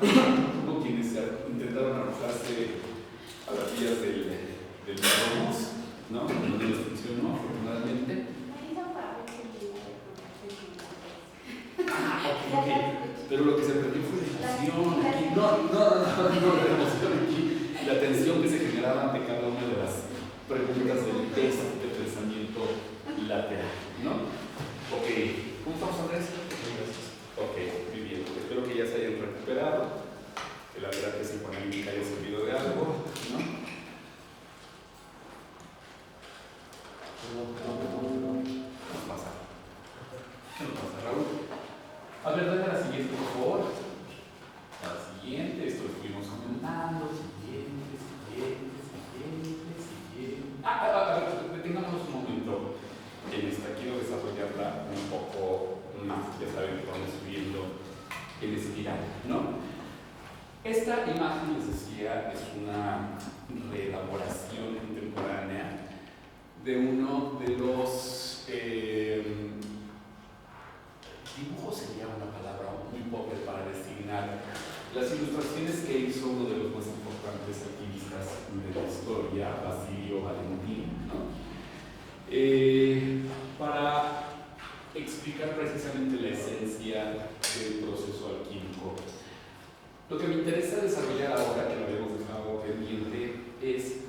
como quienes intentaron arrojarse a las vías del autobús, ¿no? No les funcionó, afortunadamente. Ok. Pero lo que se perdió fue la emoción aquí. No, la emoción aquí. La tensión que se generaba ante cada una de las preguntas del test de pensamiento lateral, ¿no? Ok. ¿Cómo estamos, Andrés? Ok, muy bien. Espero que ya se hayan recuperado, que la terapia psicoanalítica haya servido de algo, ¿no? ¿Qué nos pasa? Raúl? A ver, dale a la siguiente, por favor. A la siguiente, esto lo estuvimos comentando. Siguiente. A ver, detengámonos un momento en esta. Quiero desarrollarla un poco más. Ya saben que vamos subiendo en espiral, ¿no? Esta imagen, les decía, es una reelaboración contemporánea de uno de los dibujos, sería una palabra muy pobre para designar las ilustraciones que hizo uno de los más importantes activistas de la historia, Basilio Valentín, ¿no? Para explicar precisamente la esencia del proceso alquímico. Lo que me interesa desarrollar ahora, que lo habíamos dejado pendiente, es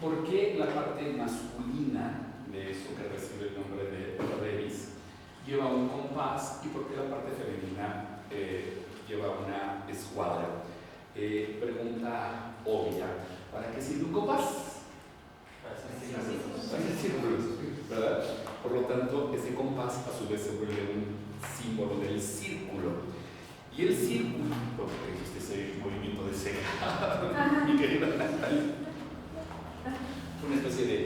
por qué la parte masculina de eso que recibe el nombre de Revis lleva un compás y por qué la parte femenina lleva una escuadra. Pregunta obvia: ¿para qué sirve un compás? Para hacer círculos, ¿verdad? Por lo tanto, ese compás a su vez se vuelve un símbolo del círculo. Y el círculo, porque existe ese movimiento de ceja, mi querida Natalia, una especie de...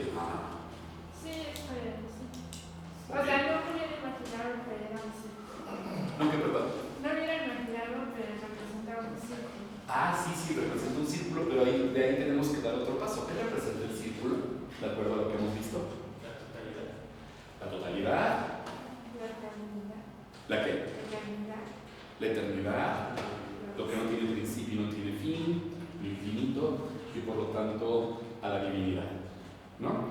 Sí, espera, sí. O sea, no hubiera imaginado que era un círculo. ¿No, qué, perdón? No hubiera imaginado que representaba un círculo. Sí, representa un círculo, pero de ahí tenemos que dar otro paso. ¿Qué representa el círculo? De acuerdo a lo que hemos visto. La totalidad. La eternidad. ¿La qué? La eternidad. La eternidad. Lo que no tiene principio y no tiene fin, lo infinito, y por lo tanto a la divinidad, ¿no?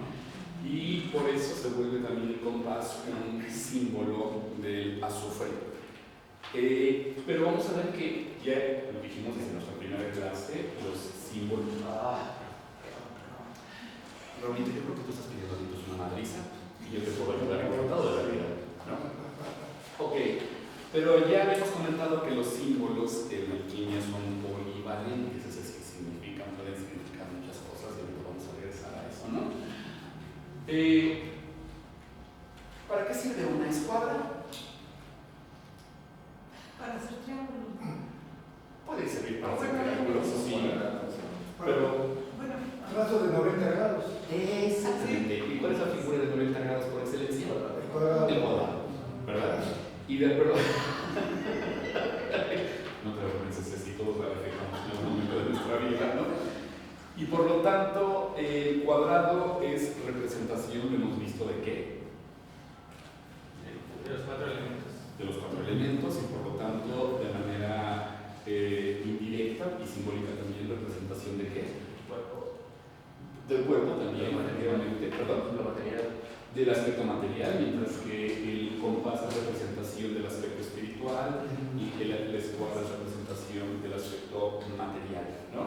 Y por eso se vuelve también el compás un símbolo del azufre. Pero vamos a ver que ya lo dijimos desde nuestra primera clase, los símbolos. Realmente yo creo que tú estás pidiendo una madriza y yo te puedo ayudar encantado de la vida, ¿no? Ok, pero ya habíamos comentado que los símbolos en alquimia son polivalentes, es decir, significan, pueden significar muchas cosas y ahorita vamos a regresar a eso, ¿no? ¿Para qué sirve una escuadra? Para hacer triángulos. Puede servir para hacer triángulos, sí, pero... Bueno, trazo de 90 grados. Exactamente. ¿Y cuál es la figura de 90 grados por excelencia? El cuadrado. El cuadrado, ¿verdad? Y de acuerdo... no te lo pienses así, todos la reflejamos en algún momento de nuestra vida, ¿no? Y por lo tanto, el cuadrado es representación, lo hemos visto, ¿de qué? De los 4 elementos. De los 4 elementos, y por lo tanto, de manera indirecta y simbólica también, representación de qué? Del cuerpo también, efectivamente, perdón, del aspecto material, mientras que el compás es representación del aspecto espiritual y que la escuadra es representación del aspecto material, ¿no?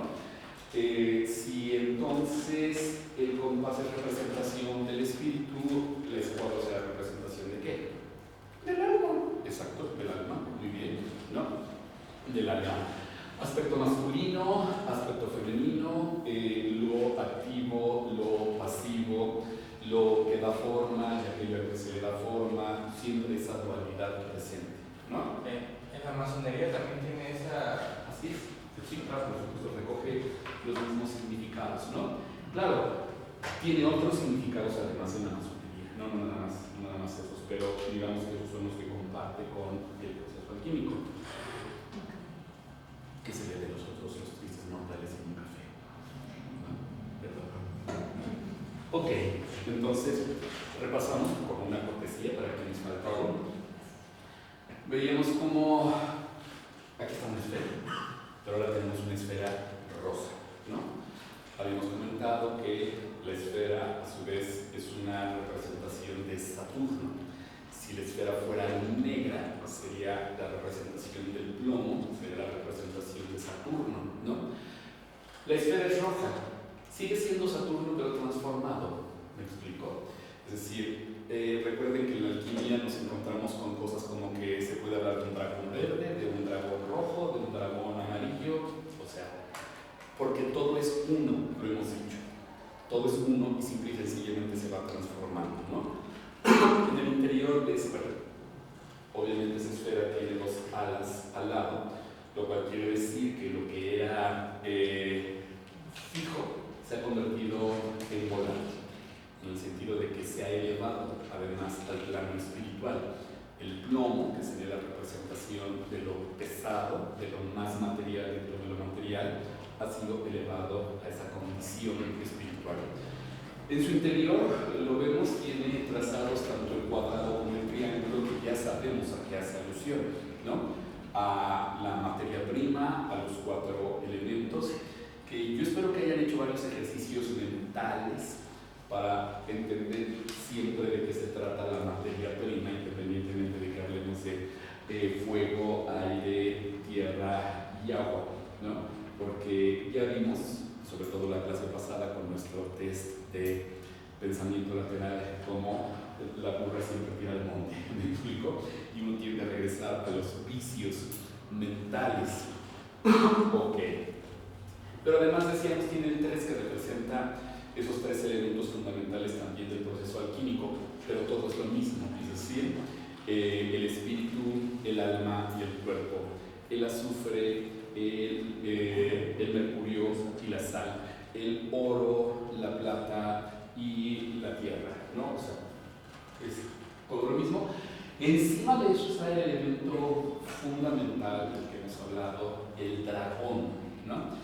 Si entonces el compás es representación del espíritu, la escuadra será representación de qué? Del alma. Exacto, del alma, muy bien, ¿no? Del alma. Aspecto masculino, aspecto femenino, lo activo, lo pasivo, lo que da forma y aquello que se le da forma, siempre esa dualidad presente, ¿no? En la masonería también tiene esa... Así es, sí, claro, por supuesto, recoge los mismos significados, ¿no? Claro, tiene otros significados además en la masonería, no nada más esos, pero digamos que esos son los que comparte con el proceso alquímico. ¿Qué se ve de nosotros los tristes mortales en un café? ¿No? ¿Verdad? Ok, entonces repasamos con una cortesía para quienes faltaron. Veíamos cómo aquí está una esfera, esfera rosa, ¿no? Habíamos comentado que la esfera, a su vez, es una representación de Saturno. Si la esfera fuera negra, sería la representación del plomo, sería la representación de Saturno, ¿no? La esfera es roja, sigue siendo Saturno, pero transformado, ¿me explico? Es decir, recuerden que en la alquimia nos encontramos con cosas como que se puede hablar de un dragón verde, de un dragón rojo, de un dragón amarillo, o sea, porque todo es uno, lo hemos dicho. Todo es uno y simple y sencillamente se va transformando, ¿no? En el interior de esa, obviamente esa esfera tiene dos alas al lado, lo cual quiere decir que lo que era fijo se ha convertido en volante, en el sentido de que se ha elevado además al plano espiritual. El plomo, que sería la representación de lo pesado, de lo más material dentro de lo material, ha sido elevado a esa condición espiritual. En su interior, lo vemos, tiene trazados tanto el cuadrado como el triángulo, que ya sabemos a qué hace alusión, ¿no? A la materia prima, a los 4 elementos, que yo espero que hayan hecho varios ejercicios mentales para entender siempre de qué se trata la materia prima, independientemente de que hablemos de fuego, aire, tierra y agua, ¿no? Porque ya vimos, sobre todo la clase pasada con nuestro test de pensamiento lateral, como la burra siempre tira al monte, ¿me explico? Y uno tiende a regresar a los vicios mentales. Ok. Pero además decíamos, tiene el 3 que representa esos 3 elementos fundamentales también del proceso alquímico, pero todo es lo mismo, es decir, el espíritu, el alma y el cuerpo, el azufre, el mercurio y la sal, el oro, la plata y la tierra, ¿no? O sea, es todo lo mismo. Encima de eso está el elemento fundamental del que hemos hablado, el dragón, ¿no?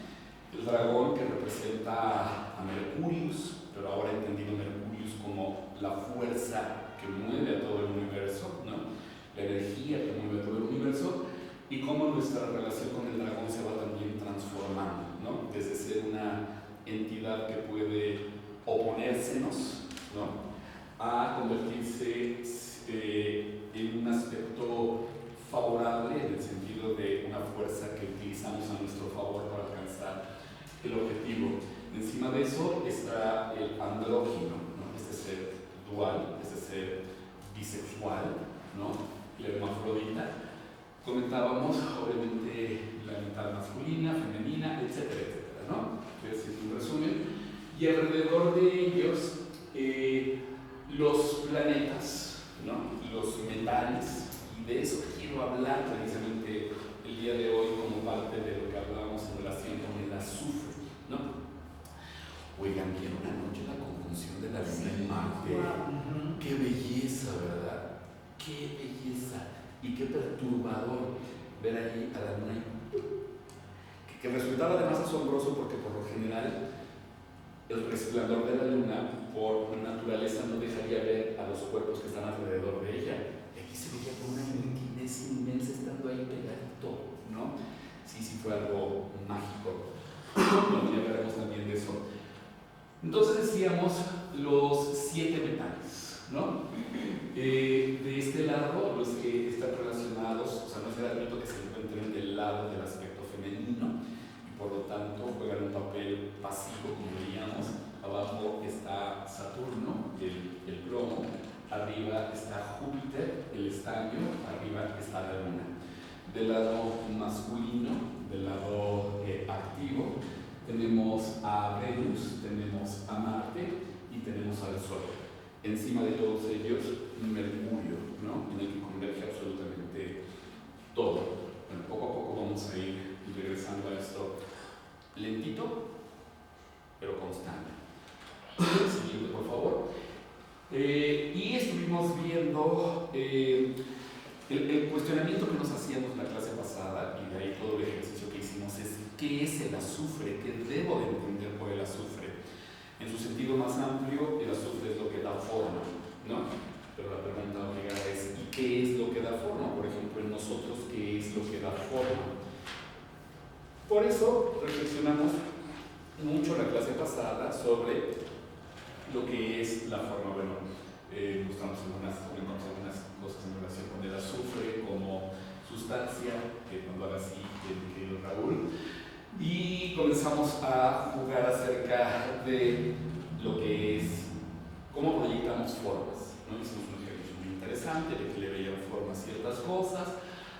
El dragón que representa a Mercurius, pero ahora entendido Mercurius como la fuerza que mueve a todo el universo, ¿no? La energía que mueve a todo el universo, y cómo nuestra relación con el dragón se va también transformando, ¿no? Desde ser una entidad que puede oponérsenos, ¿no? A convertirse en un aspecto favorable, en el sentido de una fuerza que utilizamos a nuestro favor para alcanzar el objetivo. Encima de eso está el andrógino, ¿no? Este ser dual, este ser bisexual, ¿no? El hermafrodita. Comentábamos, obviamente, la mitad masculina, femenina, etcétera, etcétera, ¿no? Es un resumen. Y alrededor de ellos, los planetas, ¿no? Los metales, y de eso quiero hablar precisamente el día de hoy como parte de lo que hablábamos en relación con el azufre, ¿no? Oigan, ¿vieron anoche la conjunción de la luna en Marte? ¡Qué belleza!, ¿verdad? ¡Qué belleza! Y qué perturbador ver ahí a la luna, que resultaba además asombroso porque por lo general el resplandor de la luna por naturaleza no dejaría ver a los cuerpos que están alrededor de ella. Y aquí se veía con una nitidez inmensa estando ahí pegadito, ¿no? Sí, fue algo mágico. Bueno, ya hablaremos también de eso. Entonces decíamos los 7 metales, ¿no? De este lado, los que están relacionados, o sea, no es gratuito que se encuentren del lado del aspecto femenino y por lo tanto juegan un papel pasivo, como diríamos. Abajo está Saturno, el plomo, arriba está Júpiter, el estaño, arriba está la luna. Del lado masculino, del lado activo, tenemos a Venus, tenemos a Marte y tenemos al Sol. Encima de todos ellos, Mercurio, ¿no? En el que converge absolutamente todo. Bueno, poco a poco vamos a ir regresando a esto lentito, pero constante. Siguiente, por favor. Y estuvimos viendo el cuestionamiento que nos hacíamos en la clase pasada, y de ahí todo el ejercicio que hicimos es ¿qué es el azufre? ¿Qué debo de entender por el azufre? En su sentido más amplio, el azufre es lo que da forma, ¿no? Pero la pregunta obligada es ¿y qué es lo que da forma? Por ejemplo, en nosotros, ¿qué es lo que da forma? Por eso reflexionamos mucho la clase pasada sobre lo que es la forma. Bueno, comentamos algunas cosas en relación con el azufre como sustancia, que cuando ahora sí, el querido Raúl, y comenzamos a jugar acerca de lo que es cómo proyectamos formas, ¿no? Hicimos un ejercicio muy interesante de que le veían forma a ciertas cosas,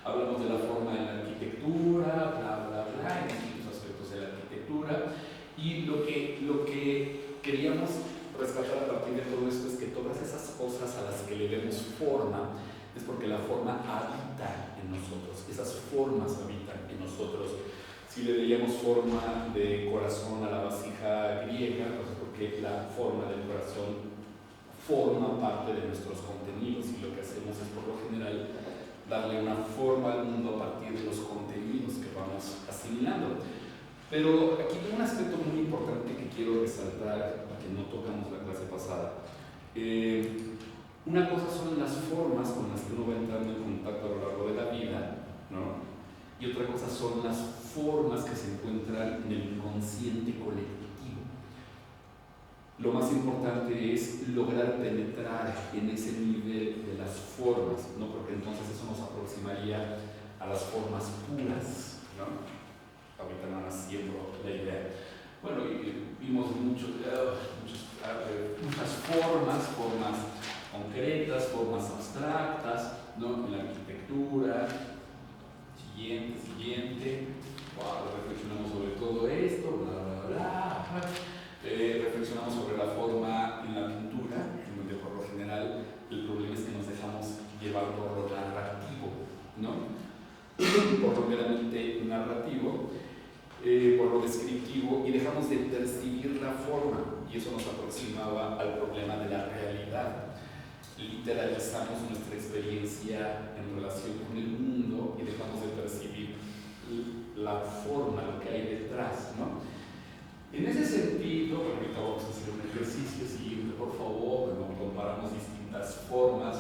hablamos de la forma en la arquitectura, bla, bla, bla, en distintos aspectos de la arquitectura, y lo que queríamos rescatar a partir de todo esto es que todas esas cosas a las que le demos forma es porque la forma habita en nosotros, esas formas habitan en nosotros. Si le veíamos forma de corazón a la vasija griega, pues porque la forma del corazón forma parte de nuestros contenidos y lo que hacemos es por lo general darle una forma al mundo a partir de los contenidos que vamos asimilando. Pero aquí tengo un aspecto muy importante que quiero resaltar, que no tocamos la clase pasada. Una cosa son las formas con las que uno va entrando en contacto a lo largo de la vida, ¿no? Y otra cosa son las formas que se encuentran en el inconsciente colectivo. Lo más importante es lograr penetrar en ese nivel de las formas, ¿no? Porque entonces eso nos aproximaría a las formas puras, ¿no? Ahorita nada más siembro la idea. Bueno, y vimos muchas formas concretas, formas abstractas, ¿no? En la arquitectura. Siguiente. Wow, reflexionamos sobre todo esto, bla, bla, bla. Reflexionamos sobre la forma en la pintura, en donde por lo general el problema es que nos dejamos llevar por lo narrativo, ¿no? Por lo meramente narrativo, por lo descriptivo, y dejamos de percibir la forma, y eso nos aproximaba al problema de la realidad. Literalizamos nuestra experiencia en relación con el mundo y dejamos de percibir la forma, lo que hay detrás, ¿no? En ese sentido, bueno, ahorita vamos a hacer un ejercicio siguiente, por favor, ¿no? Comparamos distintas formas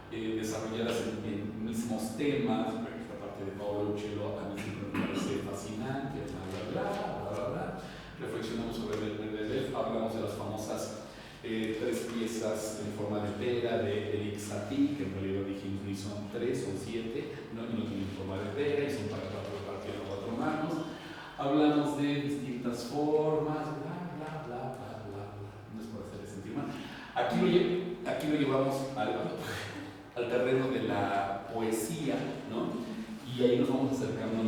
desarrolladas en mismos temas. Esta parte de Paolo Uccello a mí siempre me parece fascinante, bla, bla, bla, bla, bla. Reflexionamos sobre el Medvedev, hablamos de las famosas 3 piezas en forma de pera de Erik Satie, que en realidad dijimos ni son 3, son 7, ¿no? Y no tienen forma de pera, y son para 4 manos. Hablamos de distintas formas, bla, bla, bla, bla, bla, bla. No es por hacerle sentir mal. Aquí lo llevamos al terreno de la poesía, ¿no? Y ahí nos fuimos acercando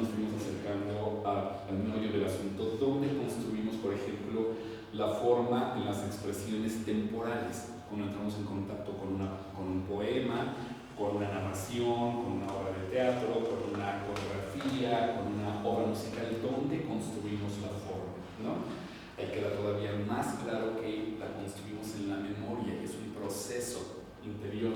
al meollo del asunto, donde construimos, por ejemplo, la forma en las expresiones temporales, cuando entramos en contacto con un poema, con una narración, con una obra de teatro, con una coreografía, con una obra musical, donde construimos la forma, ¿no? Ahí queda todavía más claro que la construimos en la memoria, que es un proceso interior.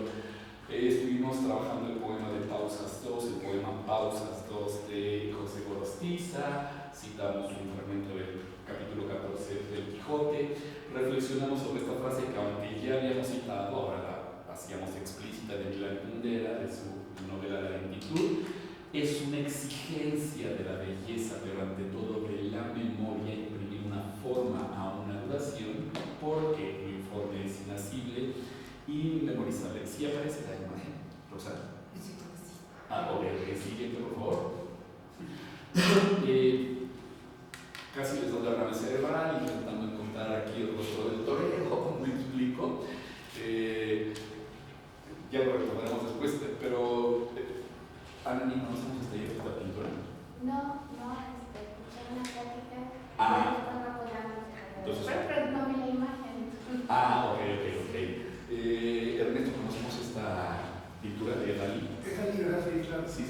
Estuvimos trabajando el poema de Pausas 2, el poema Pausas 2 de José Gorostiza, citamos un fragmento del capítulo 14 del Quijote, reflexionamos sobre esta frase que aunque ya habíamos citado, ahora la hacíamos explícita de Milan Kundera, de su novela La lentitud. Es una exigencia de la belleza, pero ante todo de la memoria, imprimir una forma a una duración, porque lo informe es inasible y memorizable. ¿Sí aparece la imagen, Rosa? Ok, siguiente, por favor. Casi les doy la rama cerebral, intentando encontrar aquí el rostro del torero, ¿cómo me explico? Ya lo recordaremos después, pero Ana, ¿no hacemos esta pintura? No, escuché una plática. Entonces, pero no vi la imagen. ok. Ernesto, ¿conocemos esta pintura de Dalí? Esa libra, sí, claro. Sí.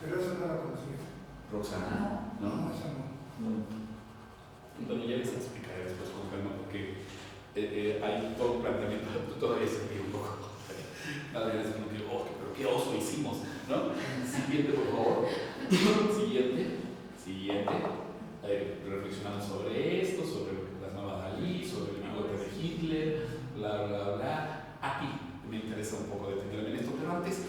Pero esa no la conocía. Roxana, ¿no? No, esa no. Bueno, ya les explicaré después con calma, porque hay todo un planteamiento, todavía se ríe un poco. Cada vez es como que, pero qué oso hicimos, ¿no? Siguiente, por favor. Siguiente. Reflexionamos sobre esto, sobre las nuevas Dalí, sobre el bigote de Hitler, bla, bla, bla. Aquí me interesa un poco detenerme en esto, pero antes,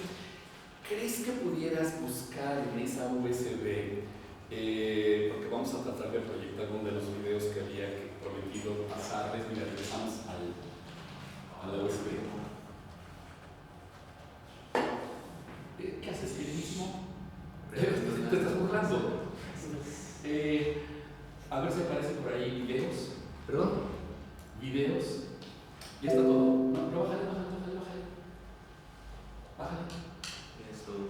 ¿crees que pudieras buscar en esa USB porque vamos a tratar de proyectar uno de los videos que había prometido pasarles. Mira, regresamos a la USB. ¿Qué haces, queridísimo? ¿Te estás burlando? A ver si aparece por ahí videos. ¿Perdón? ¿Videos? ¿Ya está todo? No, pero bájale. Bájale. Es todo.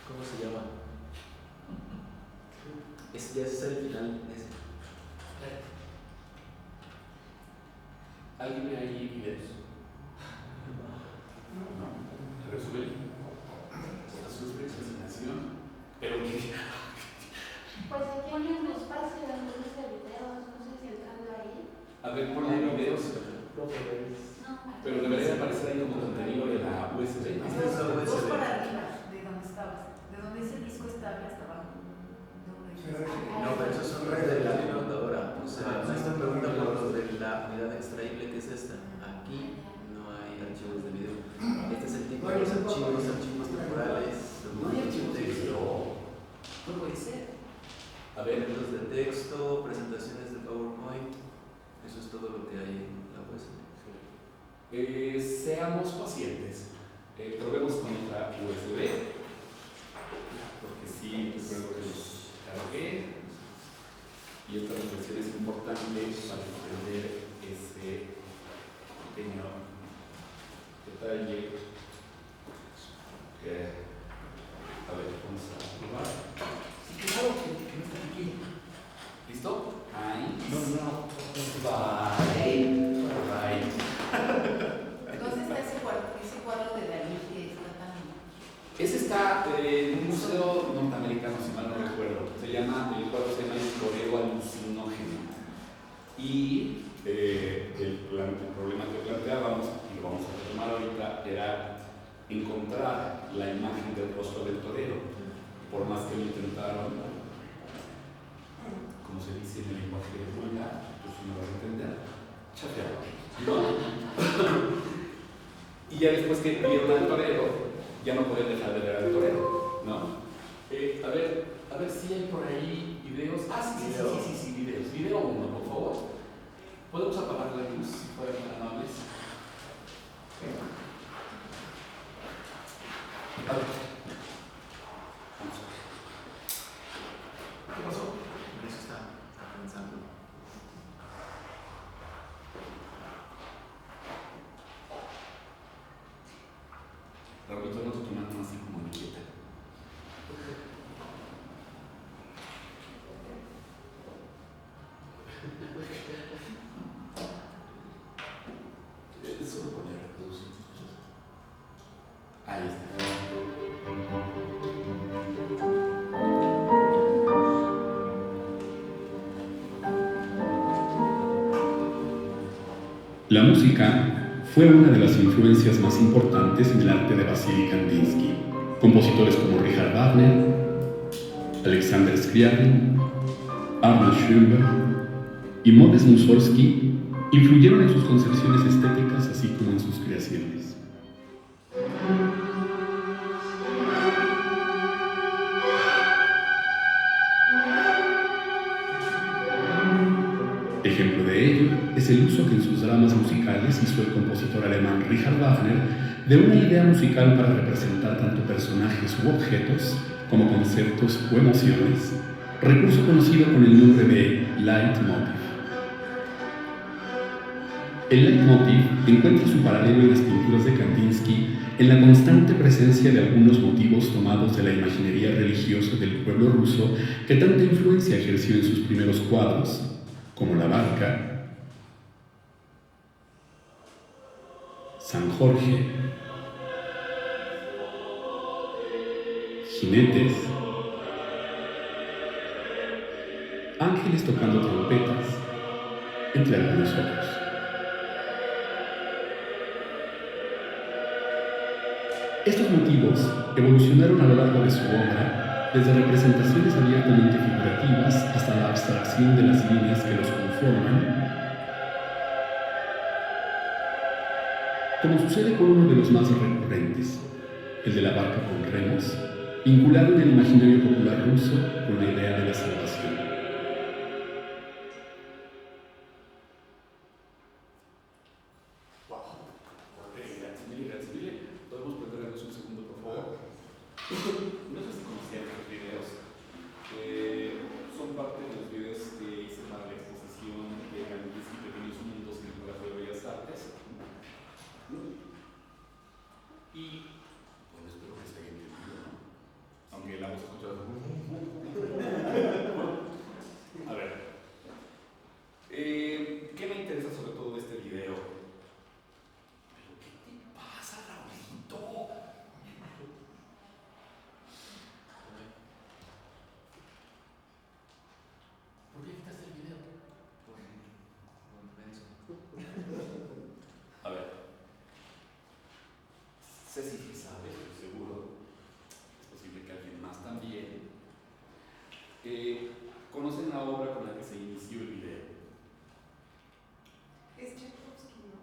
¿Cómo se llama? Ya es el final. ¿Alguien ve ahí videos? No. A ver, súbele. Sufre fascinación. Pero que. Pues aquí hay un espacio donde dice videos, no sé si entrando ahí. A ver, ponle videos. No, Pero debería aparecer ahí como contenido de la USB. Dos para arriba, de donde estabas. De donde dice disco estable hasta abajo. No, pero esos son los de la computadora. O sea, esta pregunta por los de la unidad extraíble, que es esta. Aquí no hay archivos de video. Este es el tipo de los archivos temporales. No hay archivos de video. No puede ser. A ver, Los de texto, presentaciones de PowerPoint. Eso es todo lo que hay en la USB. seamos pacientes. Probemos con otra USB. Porque sí, recuerdo que los cargué. Y esta reflexión es importante para entender ese pequeño detalle. A ver, vamos a probar. Sí, claro que no está aquí. ¿Listo? Ahí. No. Bye. ¿Dónde está ese cuadro de Dalí que está tan... Ese está en un museo norteamericano, si mal no recuerdo. El cuadro se llama El Torero Alucinógeno. Y el problema que planteábamos, y lo vamos a retomar ahorita, era encontrar la imagen del rostro del torero. Por más que lo intentaron, como se dice en el lenguaje vulgar, tú sí me vas a entender, chafeado. Y ya después que vieron al torero, ya no pueden dejar de ver al torero, ¿no? A ver si hay por ahí videos. Sí, videos. Video 1, por favor. ¿Podemos apagar la luz, si fueran tan amables? A ver. Vamos a ver. ¿Qué pasó? Eso está pensando. Raulito, no te tomaron así como inquieta. Solo poner reproducir. Ahí está. La música fue una de las influencias más importantes en el arte de Vasily Kandinsky. Compositores como Richard Wagner, Alexander Scriabin, Arnold Schoenberg y Modest Mussorgsky influyeron en sus concepciones estéticas así como en sus creaciones. Ejemplo de ello es el uso que en sus dramas musicales hizo el compositor alemán Richard Wagner de una idea musical para representar tanto personajes u objetos como conceptos o emociones, recurso conocido con el nombre de leitmotiv. El leitmotiv encuentra su paralelo en las pinturas de Kandinsky en la constante presencia de algunos motivos tomados de la imaginería religiosa del pueblo ruso que tanta influencia ejerció en sus primeros cuadros, como la barca, San Jorge, jinetes, ángeles tocando trompetas, entre algunos otros. Estos motivos evolucionaron a lo largo de su obra, desde representaciones abiertamente figurativas hasta la abstracción de las líneas que los conforman, como sucede con uno de los más recurrentes, el de la barca con remos, Vincularon el imaginario popular ruso con la idea de la salvación. ¿Podemos prepararnos un segundo, por favor? No sé si conocían estos videos. Son parte de los videos que hice para la exposición de Grandes y Pequeños Mundos en el Palacio de Bellas Artes. Y, bueno, espero que se haya entendido, ¿no? Aunque la hemos escuchado. A ver. ¿Qué me interesa sobre todo de este video? ¿Pero qué te pasa, Raulito? ¿Por qué quitaste el video? Por menso. A ver. Ceci sí sabe, estoy seguro. Es posible que alguien más también. ¿Conocen la obra con la que se inició el video? Es Tchaikovsky, ¿no?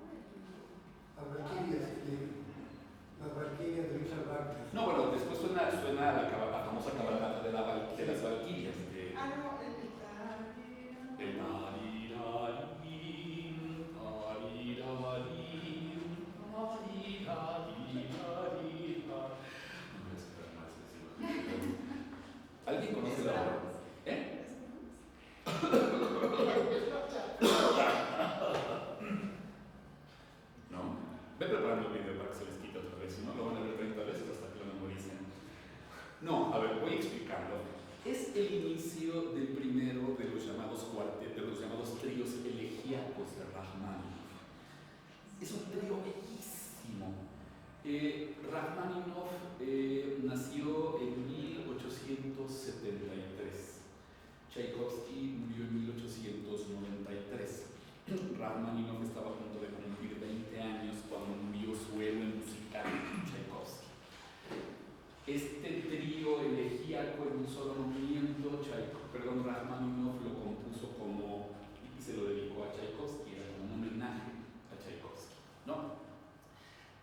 Las Valquirias de Richard Wagner. No, bueno, después suena la famosa cabalgata de las Valquirias. Ah, no, el El ¿alguien conoce la obra? ¿Eh? ¿No? Ve preparando el video para que se les quite otra vez, si no lo van a ver 30 veces hasta que lo memoricen. No, a ver, voy explicando. Es el inicio del primero de los llamados cuartetos, de los llamados tríos elegíacos de Rachmaninoff. Es un trío bellísimo. Rachmaninoff nació en 1873. Tchaikovsky murió en 1893. Rachmaninoff estaba a punto de cumplir 20 años cuando murió su héroe musical, Tchaikovsky. Este trío elegíaco en un solo movimiento, Rachmaninoff lo compuso y se lo dedicó a Tchaikovsky, era como un homenaje a Tchaikovsky, ¿no?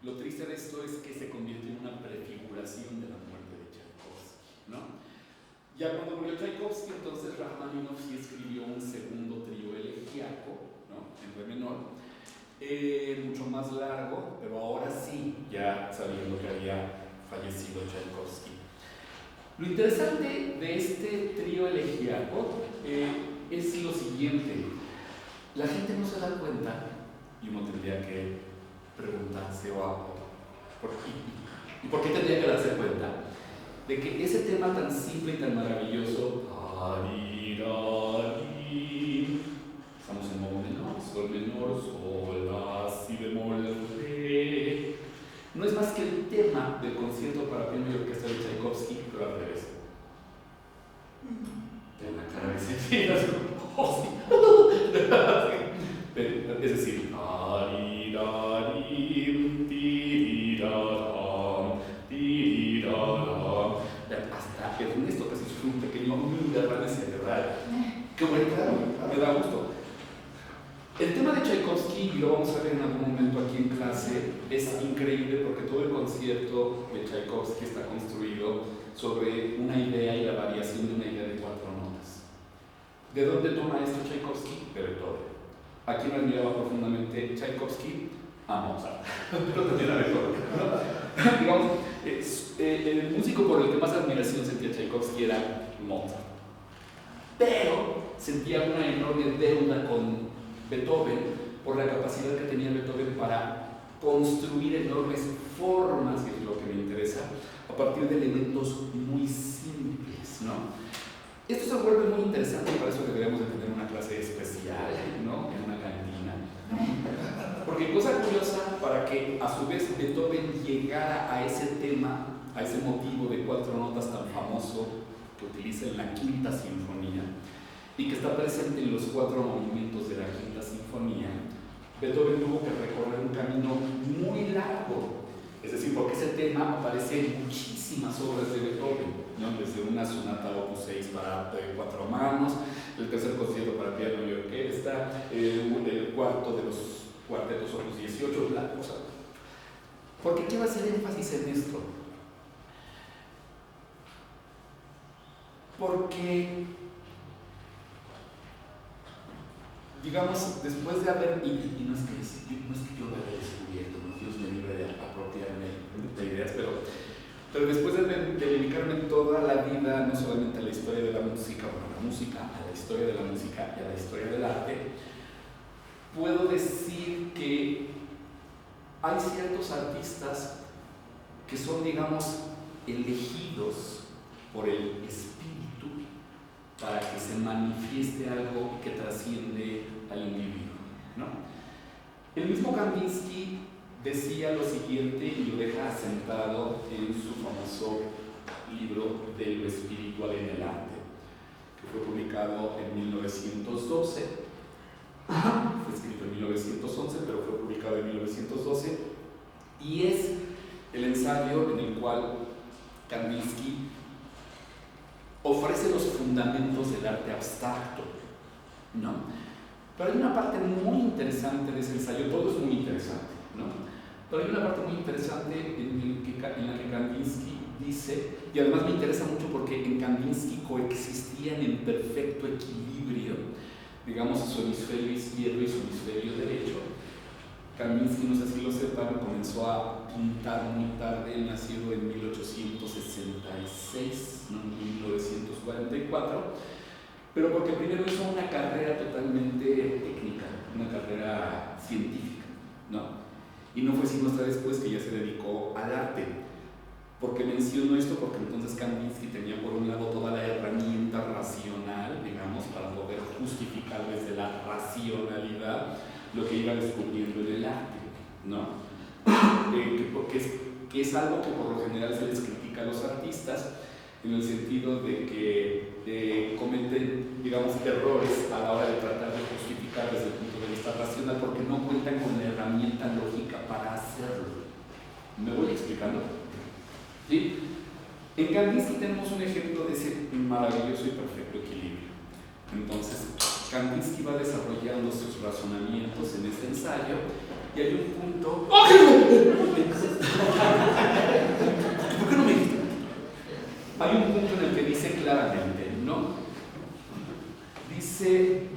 Lo triste de esto es que se convierte en una prefiguración de la muerte de Tchaikovsky, ¿no? Ya cuando murió Tchaikovsky, entonces Rachmaninoff sí escribió un segundo trío elegíaco, ¿no? En re menor, mucho más largo, pero ahora sí, ya sabiendo que había fallecido Tchaikovsky. Lo interesante de este trío elegíaco es lo siguiente. La gente no se da cuenta, y uno tendría que preguntarse, ¿y por qué tendría que darse cuenta? De que ese tema tan simple y tan maravilloso, estamos en modo menor, sol menor, sol, la, si bemol, re, no es más que el tema del concierto para piano y orquesta de Tchaikovsky, pero al revés. En la cara de sí, oh, sí. Es decir, hasta Ernesto casi sufre un pequeño derrame cerebral. Qué bueno, me da gusto. El tema de Tchaikovsky, y lo vamos a ver en algún momento aquí en clase, es increíble porque todo el concierto de Tchaikovsky está construido sobre una idea y la variación de una idea de 4 notas. ¿De dónde toma esto Tchaikovsky? De Beethoven. ¿A quién admiraba profundamente Tchaikovsky? A Mozart, pero también a Beethoven, ¿no? Digamos, el músico por el que más admiración sentía Tchaikovsky era Mozart, pero sentía una enorme deuda con Beethoven por la capacidad que tenía Beethoven para construir enormes formas, que es lo que me interesa, a partir de elementos muy simples, ¿no? Esto se vuelve muy interesante y para eso deberíamos de tener una clase especial, ¿no? En una cantina, ¿no? Porque cosa curiosa, para que a su vez Beethoven llegara a ese tema, a ese motivo de 4 notas tan famoso que utiliza en la Quinta Sinfonía y que está presente en los 4 movimientos de la Quinta Sinfonía, Beethoven tuvo que recorrer un camino muy largo. Es decir, porque ese tema aparece en muchísimas obras de Beethoven, ¿no? Desde una sonata opus 6 para 4 manos, el tercer concierto para piano y orquesta, el cuarto de los cuartetos opus 18, la cosa. ¿Por qué quiero hacer énfasis en esto? Porque, digamos, después de haber, y no es que yo lo haya descubierto, ¿no? Dios me libre de apropiarme de ideas, pero después de dedicarme toda la vida, no solamente a la historia de la música, bueno, a la música, a la historia de la música y a la historia del arte, puedo decir que hay ciertos artistas que son, digamos, elegidos por el espíritu para que se manifieste algo que trasciende al individuo, ¿no? El mismo Kandinsky decía lo siguiente y lo deja asentado en su famoso libro de lo espiritual en el arte, que fue publicado en 1912, fue escrito en 1911, pero fue publicado en 1912, y es el ensayo en el cual Kandinsky ofrece los fundamentos del arte abstracto, ¿no? Pero hay una parte muy interesante de ese ensayo, todo es muy interesante, ¿no? Pero hay una parte muy interesante en la que Kandinsky dice, y además me interesa mucho porque en Kandinsky coexistían en perfecto equilibrio, digamos, su hemisferio izquierdo y su hemisferio derecho. Kandinsky, no sé si lo sepan, comenzó a pintar muy tarde, nacido en 1866, no en 1944, pero porque primero hizo una carrera totalmente técnica, una carrera científica, ¿no? Y no fue sino hasta después que ya se dedicó al arte. ¿Por qué menciono esto? Porque entonces Kandinsky tenía por un lado toda la herramienta racional, digamos, para poder justificar desde la racionalidad lo que iba descubriendo en el arte, ¿no? Que es algo que por lo general se les critica a los artistas, en el sentido de que cometen, digamos, errores a la hora de tratar de justificar desde el punto de vista racional porque no cuentan con la herramienta lógica para hacerlo. ¿Me voy explicando? ¿Sí? En Kandinsky tenemos un ejemplo de ese maravilloso y perfecto equilibrio. Entonces, Kandinsky va desarrollando sus razonamientos en ese ensayo y hay un punto... ¿Por qué no me dijiste? Hay un punto en el que dice claramente, ¿no? Dice,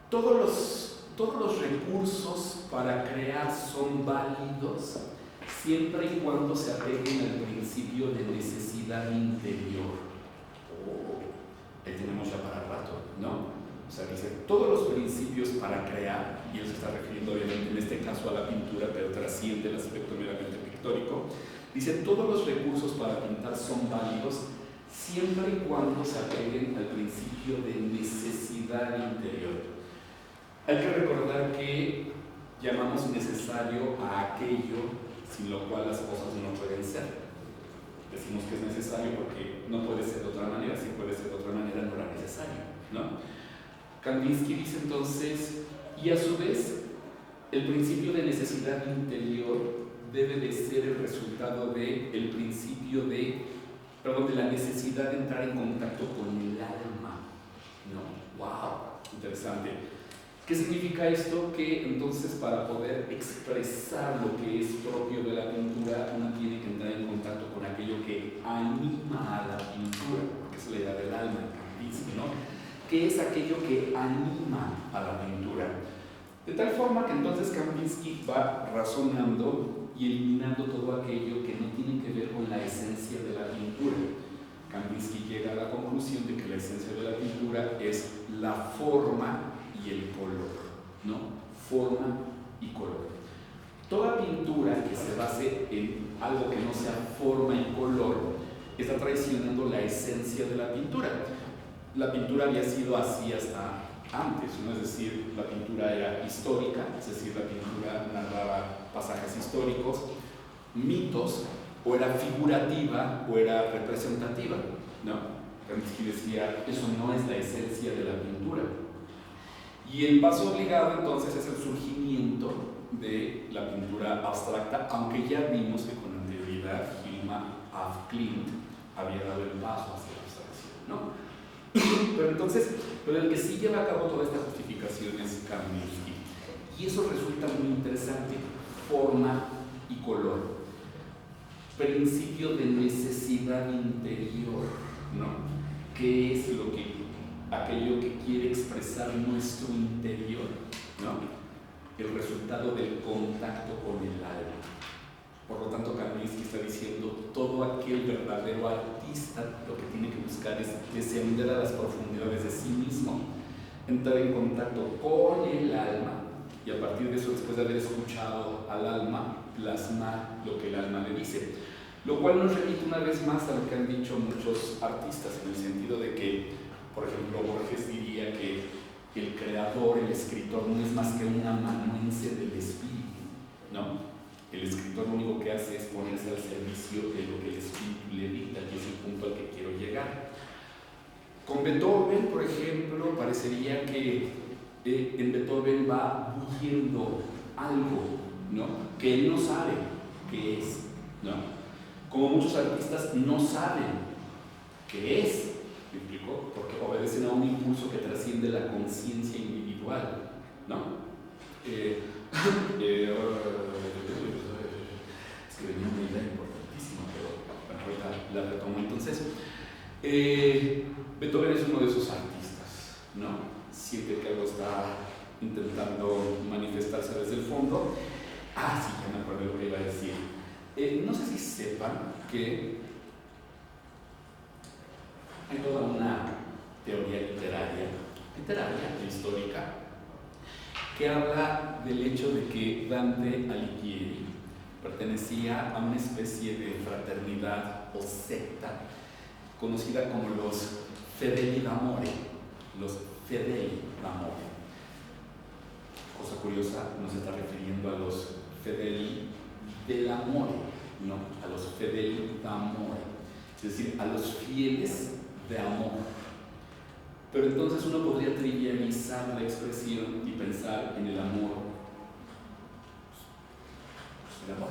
todos los recursos para crear son válidos siempre y cuando se apeguen al principio de necesidad interior. Ahí tenemos ya para rato, ¿no? O sea, dice, todos los principios para crear, y él se está refiriendo obviamente en este caso a la pintura, pero trasciende el aspecto meramente pictórico. Dice, todos los recursos para pintar son válidos siempre y cuando se apeguen al principio de necesidad interior. Hay que recordar que llamamos necesario a aquello sin lo cual las cosas no pueden ser. Decimos que es necesario porque no puede ser de otra manera, si puede ser de otra manera no era necesario, ¿no? Kandinsky dice entonces, y a su vez, el principio de necesidad interior debe de ser el resultado del principio de la necesidad de entrar en contacto con el alma, ¿no? ¡Wow! Interesante. ¿Qué significa esto? Que entonces para poder expresar lo que es propio de la pintura, uno tiene que entrar en contacto con aquello que anima a la pintura, porque es la idea del alma en Kandinsky, ¿no? ¿Qué es aquello que anima a la pintura? De tal forma que entonces Kandinsky va razonando y eliminando todo aquello que no tiene que ver con la esencia de la pintura. Kandinsky llega a la conclusión de que la esencia de la pintura es la forma y el color, ¿no? Forma y color. Toda pintura que se base en algo que no sea forma y color está traicionando la esencia de la pintura. La pintura había sido así hasta antes, ¿no? Es decir, la pintura era histórica, es decir, la pintura narraba pasajes históricos, mitos, o era figurativa o era representativa, ¿no? Kandinsky decía, eso no es la esencia de la pintura. Y el paso obligado entonces es el surgimiento de la pintura abstracta, aunque ya vimos que con anterioridad Hilma af Klint había dado el paso hacia la abstracción, ¿no? Pero el que sí lleva a cabo toda esta justificación es Kandinsky. Y eso resulta muy interesante, forma y color. principio de necesidad interior, ¿no? ¿Qué es aquello que quiere expresar nuestro interior, ¿no? El resultado del contacto con el alma. Por lo tanto, Kandinsky está diciendo, todo aquel verdadero artista lo que tiene que buscar es descender a las profundidades de sí mismo, entrar en contacto con el alma, y a partir de eso, después de haber escuchado al alma, plasmar lo que el alma le dice. Lo cual nos remite una vez más a lo que han dicho muchos artistas, en el sentido de que, por ejemplo, Borges diría que el creador, el escritor, no es más que un amanuense del espíritu, ¿no? El escritor lo único que hace es ponerse al servicio de lo que el espíritu le dicta, y es el punto al que quiero llegar. Con Beethoven, por ejemplo, parecería que en Beethoven va bulliendo algo, ¿no? Que él no sabe qué es, ¿no? Como muchos artistas no saben qué es, ¿me explico? Porque obedecen a un impulso que trasciende la conciencia individual, ¿no? Es que venía una idea importantísima, pero ahorita la retomo. Entonces, Beethoven es uno de esos artistas, ¿no? Siente que algo está intentando manifestarse desde el fondo. Ah, sí, ya me acuerdo de lo que iba a decir. No sé si sepan que hay toda una teoría literaria histórica, que habla del hecho de que Dante Alighieri pertenecía a una especie de fraternidad o secta conocida como los Fedeli d'Amore, los Fedeli d'Amore. Cosa curiosa, no se está refiriendo a los Fedeli del amor, ¿no? A los Fedeli d'Amore, es decir, a los fieles de amor. Pero entonces uno podría trivializar la expresión y pensar en el amor. ¿El amor?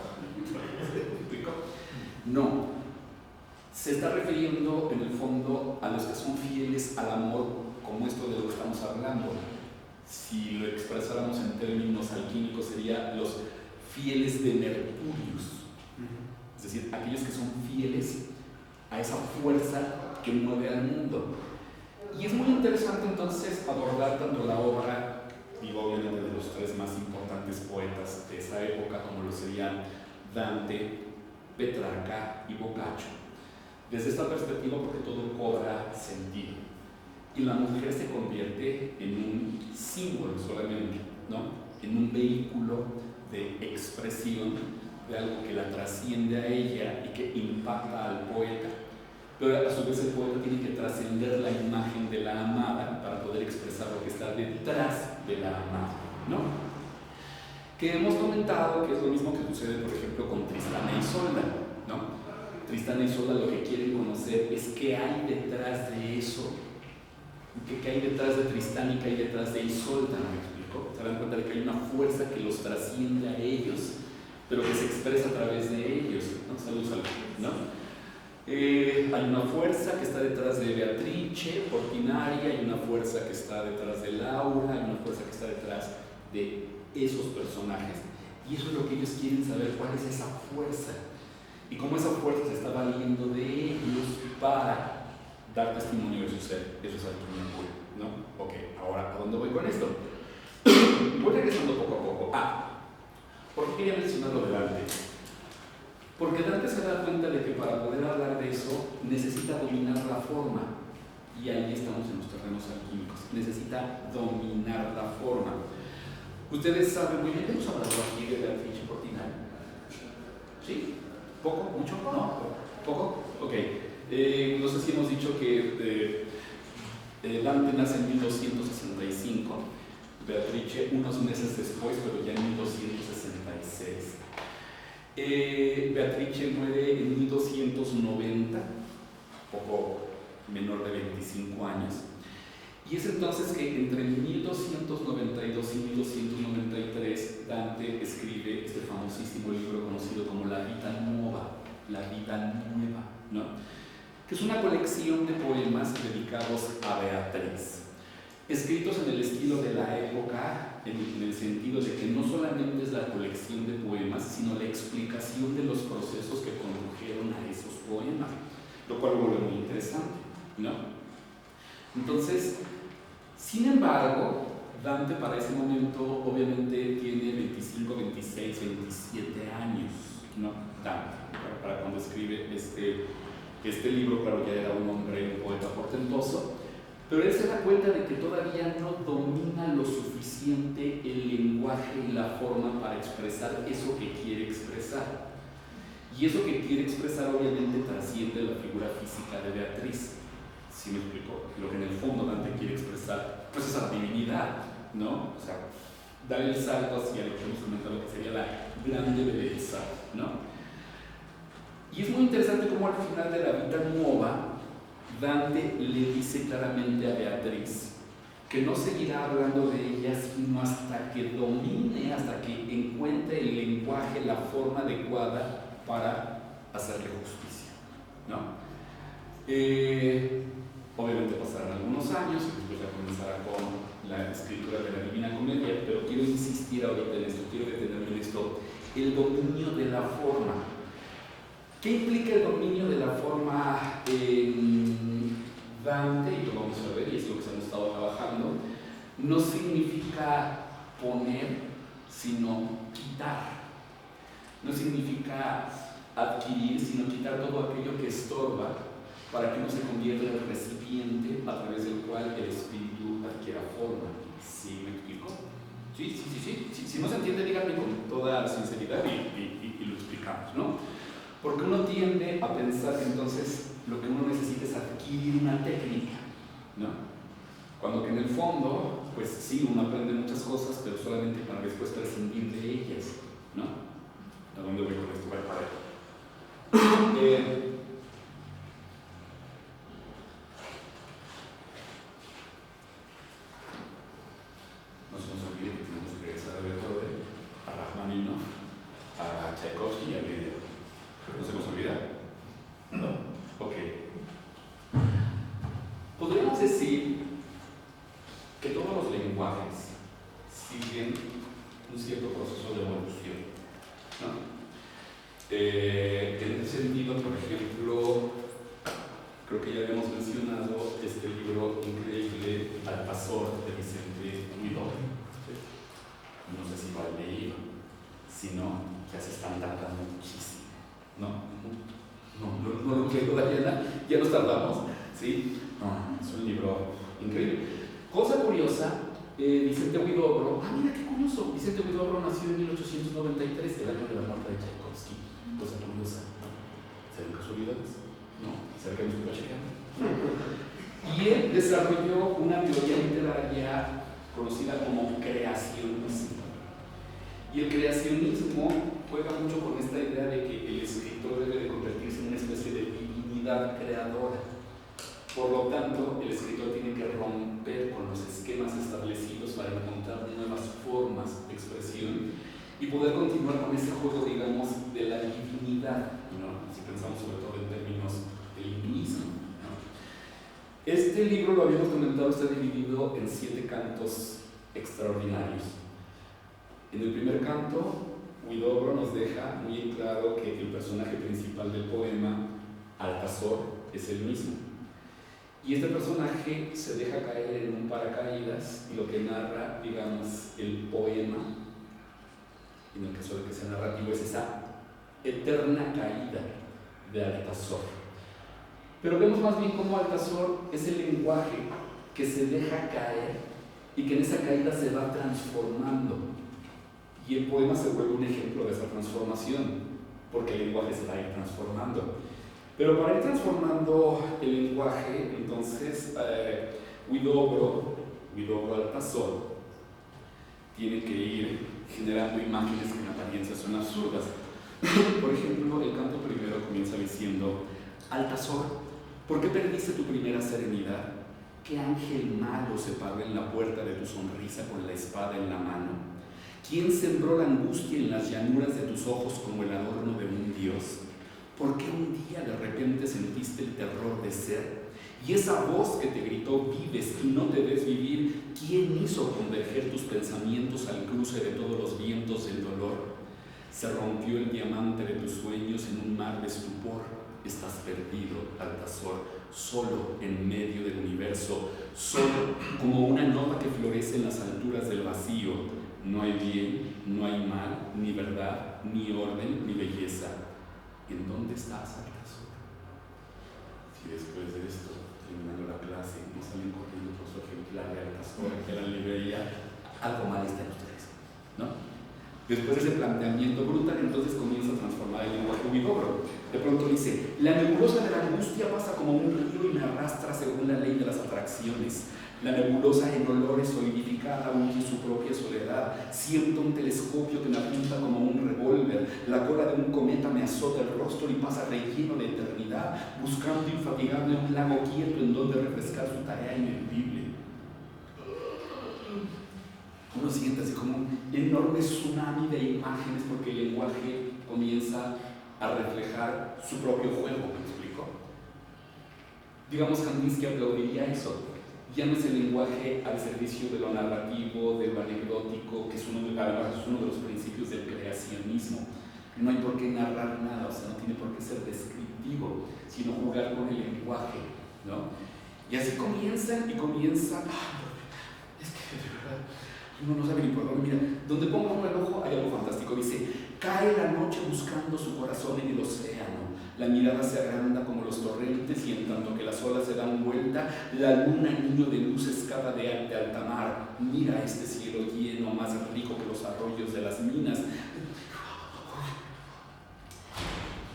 No. Se está refiriendo en el fondo a los que son fieles al amor, como esto de lo que estamos hablando. Si lo expresáramos en términos alquímicos, sería los fieles de Mercurius. Es decir, aquellos que son fieles a esa fuerza que mueve al mundo. Y es muy interesante entonces abordar tanto la obra, digo obviamente de los tres más importantes poetas de esa época, como lo serían Dante, Petrarca y Boccaccio, desde esta perspectiva, porque todo cobra sentido. Y la mujer se convierte en un símbolo solamente, ¿no? En un vehículo de expresión de algo que la trasciende a ella y que impacta al poeta. Pero a su vez el poeta tiene que trascender la imagen de la amada para poder expresar lo que está detrás de la amada, ¿no? Que hemos comentado que es lo mismo que sucede, por ejemplo, con Tristán e Isolda, ¿no? Tristán e Isolda lo que quieren conocer es qué hay detrás de eso, qué hay detrás de Tristán y qué hay detrás de Isolda, ¿me explico? Se dan cuenta de que hay una fuerza que los trasciende a ellos, pero que se expresa a través de ellos, ¿no? Saludos, ¿no? Hay una fuerza que está detrás de Beatrice, Portinari, hay una fuerza que está detrás de Laura, hay una fuerza que está detrás de esos personajes. Y eso es lo que ellos quieren saber, cuál es esa fuerza. Y cómo esa fuerza se está valiendo de ellos para dar testimonio de su ser. Eso es alquimia pura, ¿no? Ok, ahora, ¿a dónde voy con esto? Voy regresando poco a poco. ¿Por qué quería mencionar lo de Dante? Porque Dante se da cuenta de que para poder hablar de eso necesita dominar la forma. Y ahí estamos en los terrenos alquímicos. Necesita dominar la forma. Ustedes saben muy bien, ¿hemos hablado aquí de Beatrice Portinari? ¿Sí? ¿Poco? ¿Mucho? No. ¿Poco? Ok. No sé si hemos dicho que Dante nace en 1265, Beatrice unos meses después, pero ya en 1266. Beatrice muere en 1290, poco menor de 25 años. Y es entonces que entre 1292 y 1293 Dante escribe este famosísimo libro conocido como La Vita Nuova, ¿no? Que es una colección de poemas dedicados a Beatriz, escritos en el estilo de la época en el sentido de que no solamente es la colección de poemas, sino la explicación de los procesos que condujeron a esos poemas, lo cual lo vuelve muy interesante, ¿no? Entonces, sin embargo, Dante para ese momento obviamente tiene 25, 26, 27 años, ¿no? Dante, para cuando escribe este libro, claro, ya era un hombre, un poeta portentoso, pero él se da cuenta de que todavía no domina lo suficiente el lenguaje y la forma para expresar eso que quiere expresar. Y eso que quiere expresar obviamente trasciende la figura física de Beatriz. ¿Sí me explico? Lo que en el fondo Dante quiere expresar, pues esa divinidad, ¿no? O sea, dar el salto hacia lo que hemos comentado que sería la grande belleza, ¿no? Y es muy interesante cómo al final de la Vita Nuova, Dante le dice claramente a Beatriz que no seguirá hablando de ella sino hasta que domine, hasta que encuentre el lenguaje, la forma adecuada para hacerle justicia, ¿no? Obviamente pasarán algunos años y después ya comenzará con la escritura de la Divina Comedia, pero quiero insistir ahorita en esto, quiero detenerme en esto, el dominio de la forma. ¿Qué implica el dominio de la forma en Dante? Y lo vamos a ver, y es lo que se hemos estado trabajando. No significa poner, sino quitar. No significa adquirir, sino quitar todo aquello que estorba para que uno se convierta en el recipiente a través del cual el espíritu adquiera forma. ¿Sí me explico? Sí. Si no se entiende, díganme con toda sinceridad y lo explicamos, ¿no? Porque uno tiende a pensar que entonces lo que uno necesita es adquirir una técnica, ¿no? Cuando que en el fondo, pues sí, uno aprende muchas cosas, pero solamente para después prescindir de ellas, ¿no? ¿A dónde voy con esto? No se nos olvide que tenemos que regresar a Beethoven, a Rachmaninoff, a Tchaikovsky y a Grieg. ¿No se nos olvida? No. Ok. Podríamos decir que todos los lenguajes siguen un cierto proceso de evolución, ¿no? En ese sentido, por ejemplo, creo que ya habíamos mencionado este libro increíble, Alpazor, de Vicente Huidobro. No sé si lo han leído, si no, ya se están tardando muchísimo. No lo hemos leído todavía, ya nos tardamos, ¿sí? No, es un libro increíble. Cosa curiosa, Vicente Huidobro, mira qué curioso, Vicente Huidobro nació en 1893, el año de la muerte de Tchaikovsky. Cosa curiosa, ¿serán casualidades? No, ¿será que me estoy chequeando? Y él desarrolló una teoría literaria conocida como creacionismo. Y el creacionismo juega mucho con esta idea de que el escritor debe de convertirse en una especie de divinidad creadora. Por lo tanto, el escritor tiene que romper con los esquemas establecidos para encontrar nuevas formas de expresión y poder continuar con ese juego, digamos, de la divinidad, ¿no? Si pensamos sobre todo en términos del hinduismo, ¿no? Este libro, lo habíamos comentado, está dividido en 7 cantos extraordinarios. En el primer canto, Huidobro nos deja muy en claro que el personaje principal del poema, Alcazor, es el mismo. Y este personaje se deja caer en un paracaídas y lo que narra, digamos, el poema, en el caso de que sea narrativo, es esa eterna caída de Alcazor. Pero vemos más bien cómo Alcazor es el lenguaje que se deja caer y que en esa caída se va transformando. Y el poema se vuelve un ejemplo de esa transformación, porque el lenguaje se va a ir transformando. Pero para ir transformando el lenguaje, entonces, Huidobro Alcazor, tiene que ir generando imágenes que en apariencia son absurdas. Por ejemplo, el canto primero comienza diciendo: Alcazor, ¿por qué perdiste tu primera serenidad? ¿Qué ángel malo se paró en la puerta de tu sonrisa con la espada en la mano? ¿Quién sembró la angustia en las llanuras de tus ojos como el adorno de un dios? ¿Por qué un día de repente sentiste el terror de ser? Y esa voz que te gritó vives y no te ves vivir, ¿Quién hizo converger tus pensamientos al cruce de todos los vientos del dolor? Se rompió el diamante de tus sueños en un mar de estupor. Estás perdido, Altazor, solo en medio del universo, solo como una nota que florece en las alturas del vacío. No hay bien, no hay mal, ni verdad, ni orden, ni belleza. ¿En dónde estás, Altazor? Si después de esto, terminando la clase, no salen corriendo por su ejemplar de Altazor aquí a la librería, algo mal está en ustedes, ¿no? Después de ese planteamiento brutal, entonces comienza a transformar el lenguaje unívocro. De pronto dice: la nebulosa de la angustia pasa como un río y me arrastra según la ley de las atracciones. La nebulosa en olores solidificada huye su propia soledad. Siento un telescopio que me apunta como un revólver. La cola de un cometa me azota el rostro y pasa relleno de eternidad, buscando infatigable un lago quieto en donde refrescar su tarea ineludible. Uno siente así como un enorme tsunami de imágenes porque el lenguaje comienza a reflejar su propio juego, ¿me explico? Digamos, Kandinsky aplaudiría eso. Ya no es el lenguaje al servicio de lo narrativo, de lo anecdótico, que es uno de los principios del creacionismo. No hay por qué narrar nada, o sea, no tiene por qué ser descriptivo, sino jugar con el lenguaje, ¿no? Y así comienzan. Es que de verdad uno no sabe ni por dónde. Mira, donde ponga uno el ojo hay algo fantástico. Dice: cae la noche buscando su corazón en el océano. La mirada se agranda como los torrentes y en tanto que las olas se dan vuelta, la luna, niño de luz, escapa de alta mar. Mira este cielo lleno, más rico que los arroyos de las minas.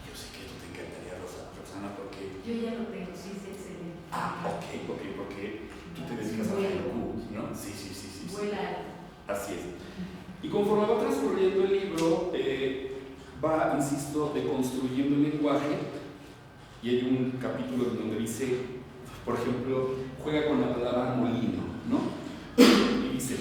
Yo sé que esto te encantaría, Roxana, porque... Yo ya lo tengo, sí, es excelente. Ok, porque tú te dedicas a haiku, ¿no? Sí. Vuela. Así es. Y conforme va transcurriendo el libro, va, insisto, deconstruyendo el lenguaje, y hay un capítulo donde dice, por ejemplo, juega con la palabra molino, ¿no? Y dice: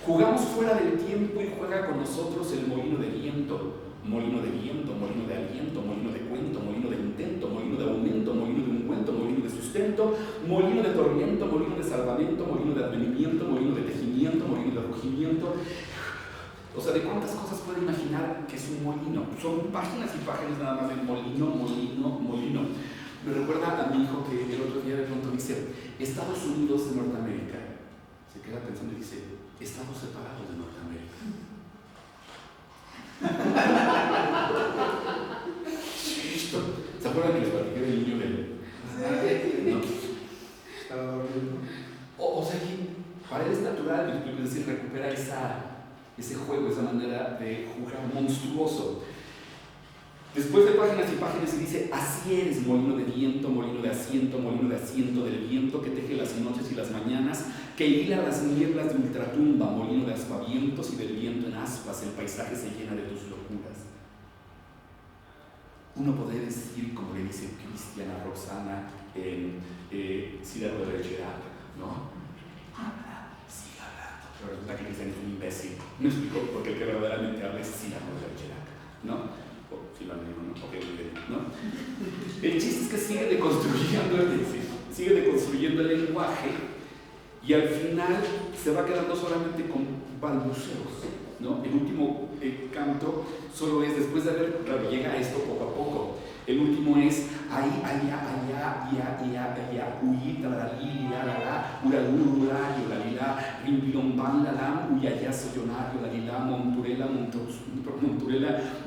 jugamos fuera del tiempo y juega con nosotros el molino de viento, molino de viento, molino de aliento, molino de cuento, molino de intento, molino de aumento, molino de ungüento, molino de sustento, molino de tormento, molino de salvamento, molino de advenimiento, molino de tejimiento, molino de rugimiento. O sea, ¿de cuántas cosas puede imaginar que es un molino? Son páginas y páginas nada más de molino. Me recuerda a mi hijo que el otro día de pronto dice: Estados Unidos de Norteamérica. Se queda pensando y dice: Estados separados de Norteamérica. ¿Se acuerdan que les platiqué del niño de... ¿No? Estaba dormido. O sea, para él es natural, es decir, recupera ese juego, esa manera de jugar monstruoso. Después de páginas y páginas se dice: así eres, molino de viento, molino de asiento del viento que teje las noches y las mañanas, que hila las nieblas de ultratumba, molino de aspavientos y del viento en aspas, el paisaje se llena de tus locuras. Uno podría decir, como le dice Cristiana Roxana en Cyrano de Bergerac, ¿no? Sigue hablando. Pero resulta que Cristiana es un imbécil. Me explico, porque el que verdaderamente habla es Cyrano de Bergerac, ¿no? ¿no? El chiste es que sigue deconstruyendo el lenguaje y al final se va quedando solamente con balbuceos, ¿no? El último canto solo es, después de haber, claro, llega a esto poco a poco. El último es ahí, allá, ya, uyi, taralí, la, uralura, yolalila, rimbilomban, lalam, uyaya, soyonario, lalila, monturela,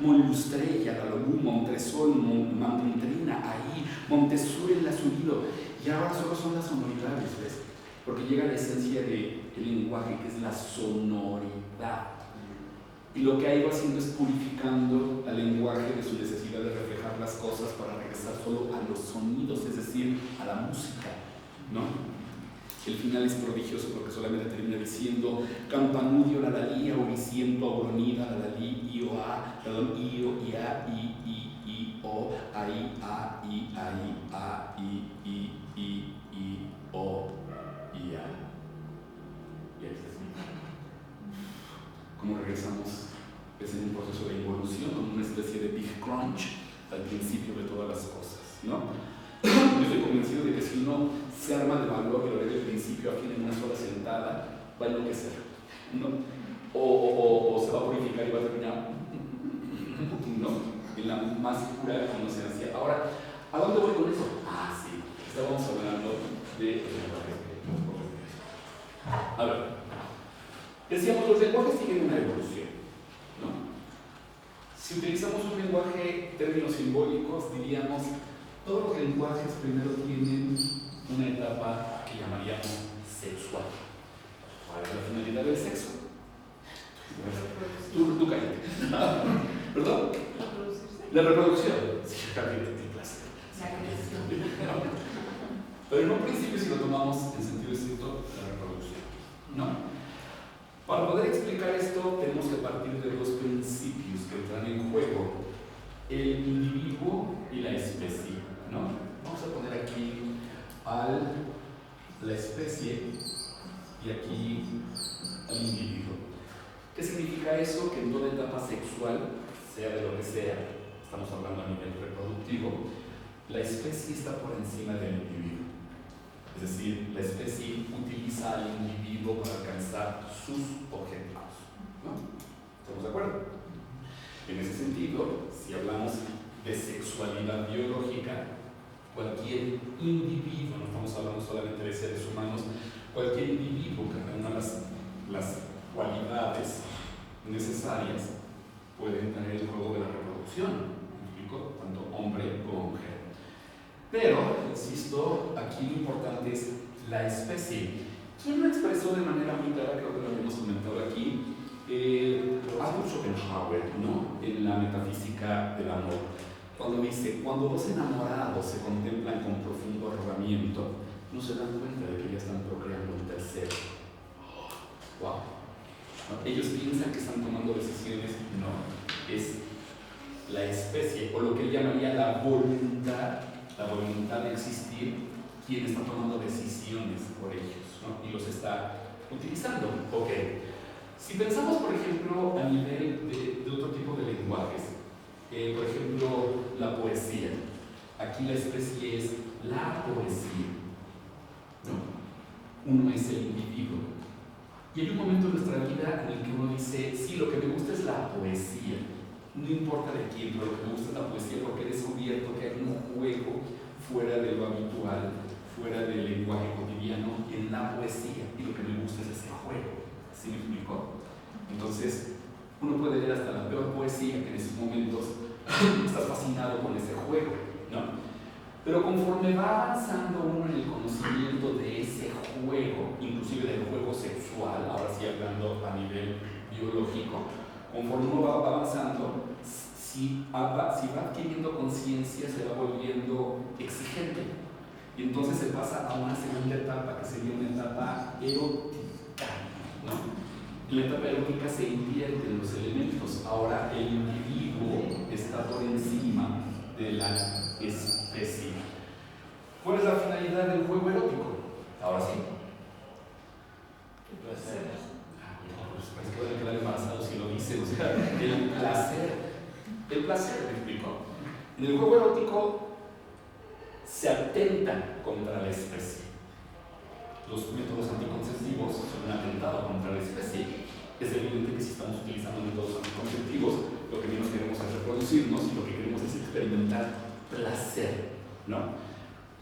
monlustrella, lalolú, montresol, montrina, ahí, montesure, la subido. Y ahora solo son las sonoridades, ¿ves? Porque llega la esencia del lenguaje, que es la sonoridad. Y lo que ha ido haciendo es purificando al lenguaje de su necesidad de reflejar las cosas para regresar solo a los sonidos, es decir, a la música, ¿no? El final es prodigioso porque solamente termina diciendo: campanudio, la dalía, oriciento, auronida, la dalí, io, a, perdón, io, ia, i, o, ahí, a, i, o, ia. Y ahí está. Como regresamos, es en un proceso de involución, como una especie de big crunch al principio de todas las cosas, ¿no? Yo estoy convencido de que si uno se arma de valor y lo ve del principio a fin en una sola sentada, va a enloquecer, ¿no? O se va a purificar y va a terminar, ¿no? En la más pura inocencia. Ahora, ¿a dónde voy con eso? Ah, sí, estábamos hablando de... A ver, decíamos, los lenguajes tienen una evolución, ¿no? Si utilizamos un lenguaje, términos simbólicos, diríamos, todos los lenguajes primero tienen una etapa que llamaríamos sexual. ¿Cuál es la finalidad del sexo? Tú cállate. ¿Perdón? La reproducción. Sí, cállate, te clase. Pero en un principio, si lo tomamos en sentido estricto, la reproducción, ¿no? Para poder explicar esto, tenemos que partir de dos principios que entran en juego: el individuo y la especie, ¿no? Vamos a poner aquí la especie y aquí al individuo. ¿Qué significa eso? Que en toda etapa sexual, sea de lo que sea, estamos hablando a nivel reproductivo, la especie está por encima del individuo. Es decir, la especie utiliza al individuo para alcanzar sus objetivos, ¿no? ¿Estamos de acuerdo? En ese sentido, si hablamos de sexualidad biológica, cualquier individuo, no estamos hablando solamente de seres humanos, cualquier individuo que reúna las cualidades necesarias puede entrar en el juego de la reproducción, ¿me explico? Tanto hombre como mujer. Pero, insisto, aquí lo importante es la especie. ¿Quién lo expresó de manera muy clara? Creo que lo habíamos comentado aquí. Arthur Schopenhauer, ¿no? En la metafísica del amor. Cuando dice, cuando dos enamorados se contemplan con profundo arrobamiento, no se dan cuenta de que ya están procreando un tercero. ¡Wow! ¿No? Ellos piensan que están tomando decisiones. No, es la especie, o lo que él llamaría la voluntad de existir, quien está tomando decisiones por ellos, ¿no? Y los está utilizando. Ok. Si pensamos, por ejemplo, a nivel de otro tipo de lenguajes, por ejemplo, la poesía. Aquí la especie es la poesía, ¿no? Uno es el individuo. Y hay un momento en nuestra vida en el que uno dice, sí, lo que me gusta es la poesía. No importa de quién, pero lo que me gusta es la poesía porque he descubierto que hay un juego fuera de lo habitual, fuera del lenguaje cotidiano en la poesía. Y lo que me gusta es ese juego. ¿Sí me explico? Entonces, uno puede leer hasta la peor poesía que en esos momentos estás fascinado con ese juego, ¿no? Pero conforme va avanzando uno en el conocimiento de ese juego, inclusive del juego sexual, ahora sí hablando a nivel biológico, conforme uno va avanzando, si va adquiriendo conciencia, se va volviendo exigente. Y entonces se pasa a una segunda etapa, que sería una etapa erótica, ¿no? En la etapa erótica se invierten los elementos. Ahora el individuo está por encima de la especie. ¿Cuál es la finalidad del juego erótico? Ahora sí. El placer. Pues parece que van a quedar embarazados si lo dicen. O sea, el placer. El placer, me explico. En el juego erótico se atenta contra la especie. Los métodos anticonceptivos son un atentado contra la especie. Es evidente que si estamos utilizando métodos anticonceptivos, lo que menos queremos es reproducirnos y lo que queremos es experimentar placer, ¿no?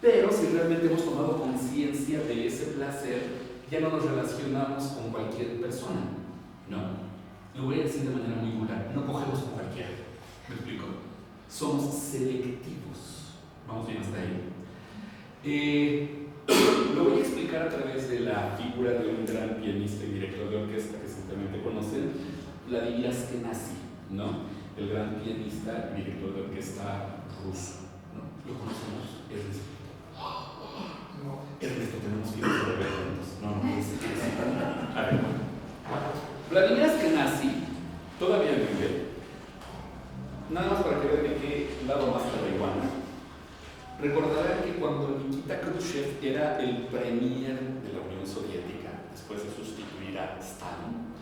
Pero si realmente hemos tomado conciencia de ese placer, ya no nos relacionamos con cualquier persona, ¿no? Lo voy a decir de manera muy vulgar, no cogemos con cualquiera, ¿me explico? Somos selectivos. Vamos bien hasta ahí. Lo voy a explicar a través de la figura de un gran pianista y director de orquesta que seguramente conocen, Vladimir Ashkenazy, ¿no? El gran pianista y director de orquesta ruso, ¿no? ¿Lo conocemos? Ernesto, tenemos que ir a ver juntos. No, a ver. Vladimir Ashkenazy todavía vive. Nada más para que vean de qué lado más marihuana. Recordarán que cuando Nikita Khrushchev era el premier de la Unión Soviética, después de sustituir a Stalin,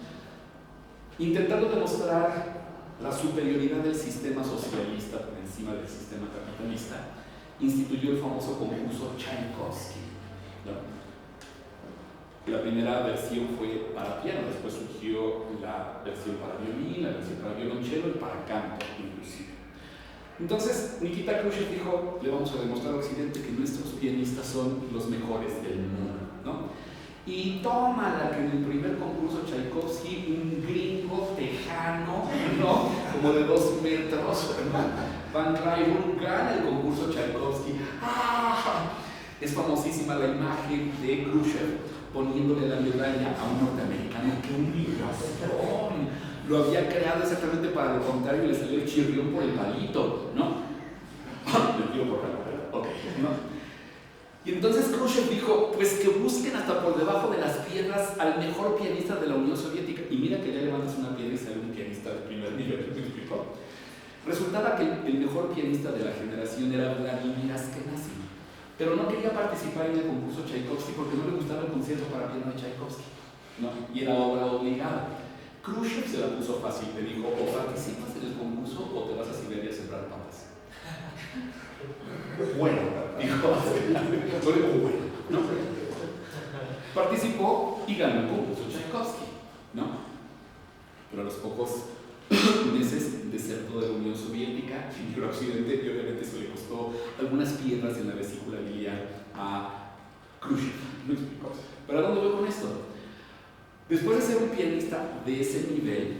intentando demostrar la superioridad del sistema socialista por encima del sistema capitalista, instituyó el famoso concurso Tchaikovsky, ¿no? La primera versión fue para piano, después surgió la versión para violín, la versión para violonchelo y para canto, inclusive. Entonces, Nikita Khrushchev dijo, le vamos a demostrar a Occidente que nuestros pianistas son los mejores del mundo, ¿no? Y tómala que en el primer concurso Tchaikovsky, un gringo tejano, ¿no? Como de 2 metros, ¿no? Van Cliburn gana el concurso Tchaikovsky. ¡Ah! Es famosísima la imagen de Khrushchev poniéndole la medalla a un norteamericano que humillación. Lo había creado exactamente para lo contrario y le salió el chirrión por el palito, ¿no? Le tiro por la cara, ok, ¿no? Y entonces Khrushchev dijo, pues que busquen hasta por debajo de las piedras al mejor pianista de la Unión Soviética. Y mira que ya levantas una piedra y sale un pianista de primer nivel, ¿me explicó? Resultaba que el mejor pianista de la generación era Vladimir Ashkenazy, pero no quería participar en el concurso Tchaikovsky porque no le gustaba el concierto para piano de Tchaikovsky, ¿no? Y era obra obligada. Khrushchev se la puso fácil, le dijo, o participas en el concurso o te vas a Siberia a sembrar papas. Bueno, dijo, bueno, ¿no? Participó y ganó el concurso Tchaikovsky, ¿no? Pero a los pocos meses de ser toda la Unión Soviética, emigró a Occidente y obviamente eso le costó algunas piedras en la vesícula biliar a Khrushchev. ¿Me explico? ¿Para dónde voy con esto? Después de ser un pianista de ese nivel,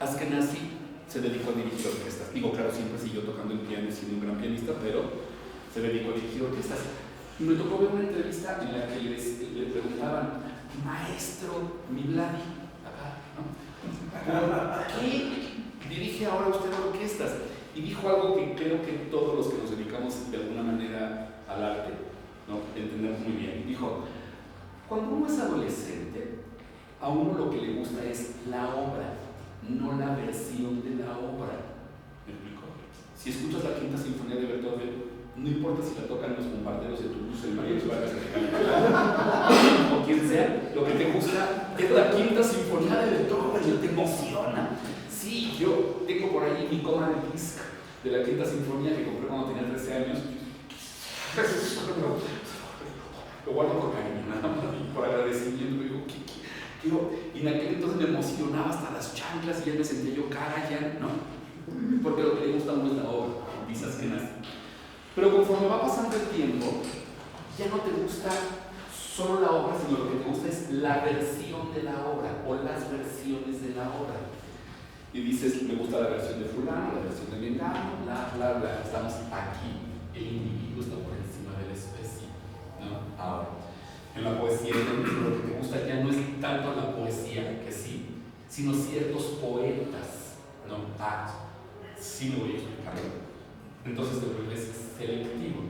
Ashkenazy se dedicó a dirigir orquestas. Digo, claro, siempre siguió tocando el piano y siendo un gran pianista, pero se dedicó a dirigir orquestas. Y me tocó ver una entrevista en la que le preguntaban, maestro, mi Vladi, acá, ¿no? ¿Por qué dirige ahora usted orquestas? Y dijo algo que creo que todos los que nos dedicamos de alguna manera al arte, ¿no?, entendemos muy bien. Dijo, cuando uno es adolescente, a uno lo que le gusta es la obra, no la versión de la obra. ¿Me explico? Si escuchas la Quinta Sinfonía de Beethoven, no importa si la tocan los bombarderos de Toulouse, el Mario Vargas o quien sea, lo que te gusta es la Quinta Sinfonía de Beethoven y te emociona. Sí, yo tengo por ahí mi coma de disc de la Quinta Sinfonía que compré cuando tenía 13 años. Lo guardo por cariño, nada más, y por agradecimiento. Digo, y en aquel entonces me emocionaba hasta las chanclas y ya me sentía yo cara ya, ¿no? Porque lo que le gusta a uno es la obra, dice Ashkenazy. Pero conforme va pasando el tiempo, ya no te gusta solo la obra, sino lo que te gusta es la versión de la obra o las versiones de la obra. Y dices, me gusta la versión de fulano, la versión de mengano, bla, bla, bla. Estamos aquí. El individuo está por encima de la especie, ¿no? Ahora, en la poesía, lo que te gusta ya no es tanto la poesía, que sí, sino ciertos poetas, ¿no? Sí lo voy a explicar. Entonces te vuelves selectivo.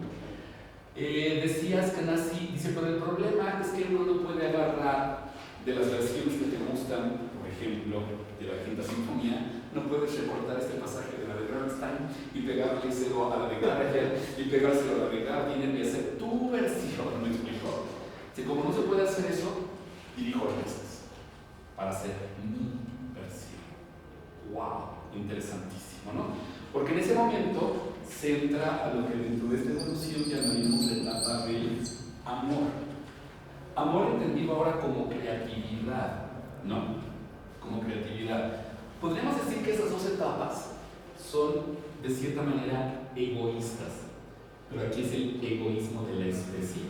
Decías que Ashkenazy dice, pero el problema es que uno no puede agarrar de las versiones que te gustan, por ejemplo, de la Quinta Sinfonía, no puedes recortar este pasaje de la de Bernstein y pegárselo a la de Karajan y pegárselo a la de Gardiner y hacer tu versión, ¿me explico? Si como no se puede hacer eso, dirijo orquestas para hacer mi versión. ¡Wow! Interesantísimo, ¿no? Porque en ese momento se entra a lo que dentro de esta evolución llamaríamos la etapa del amor. Amor entendido ahora como creatividad, ¿no? Como creatividad. Podríamos decir que esas dos etapas son de cierta manera egoístas, pero aquí es el egoísmo de la especie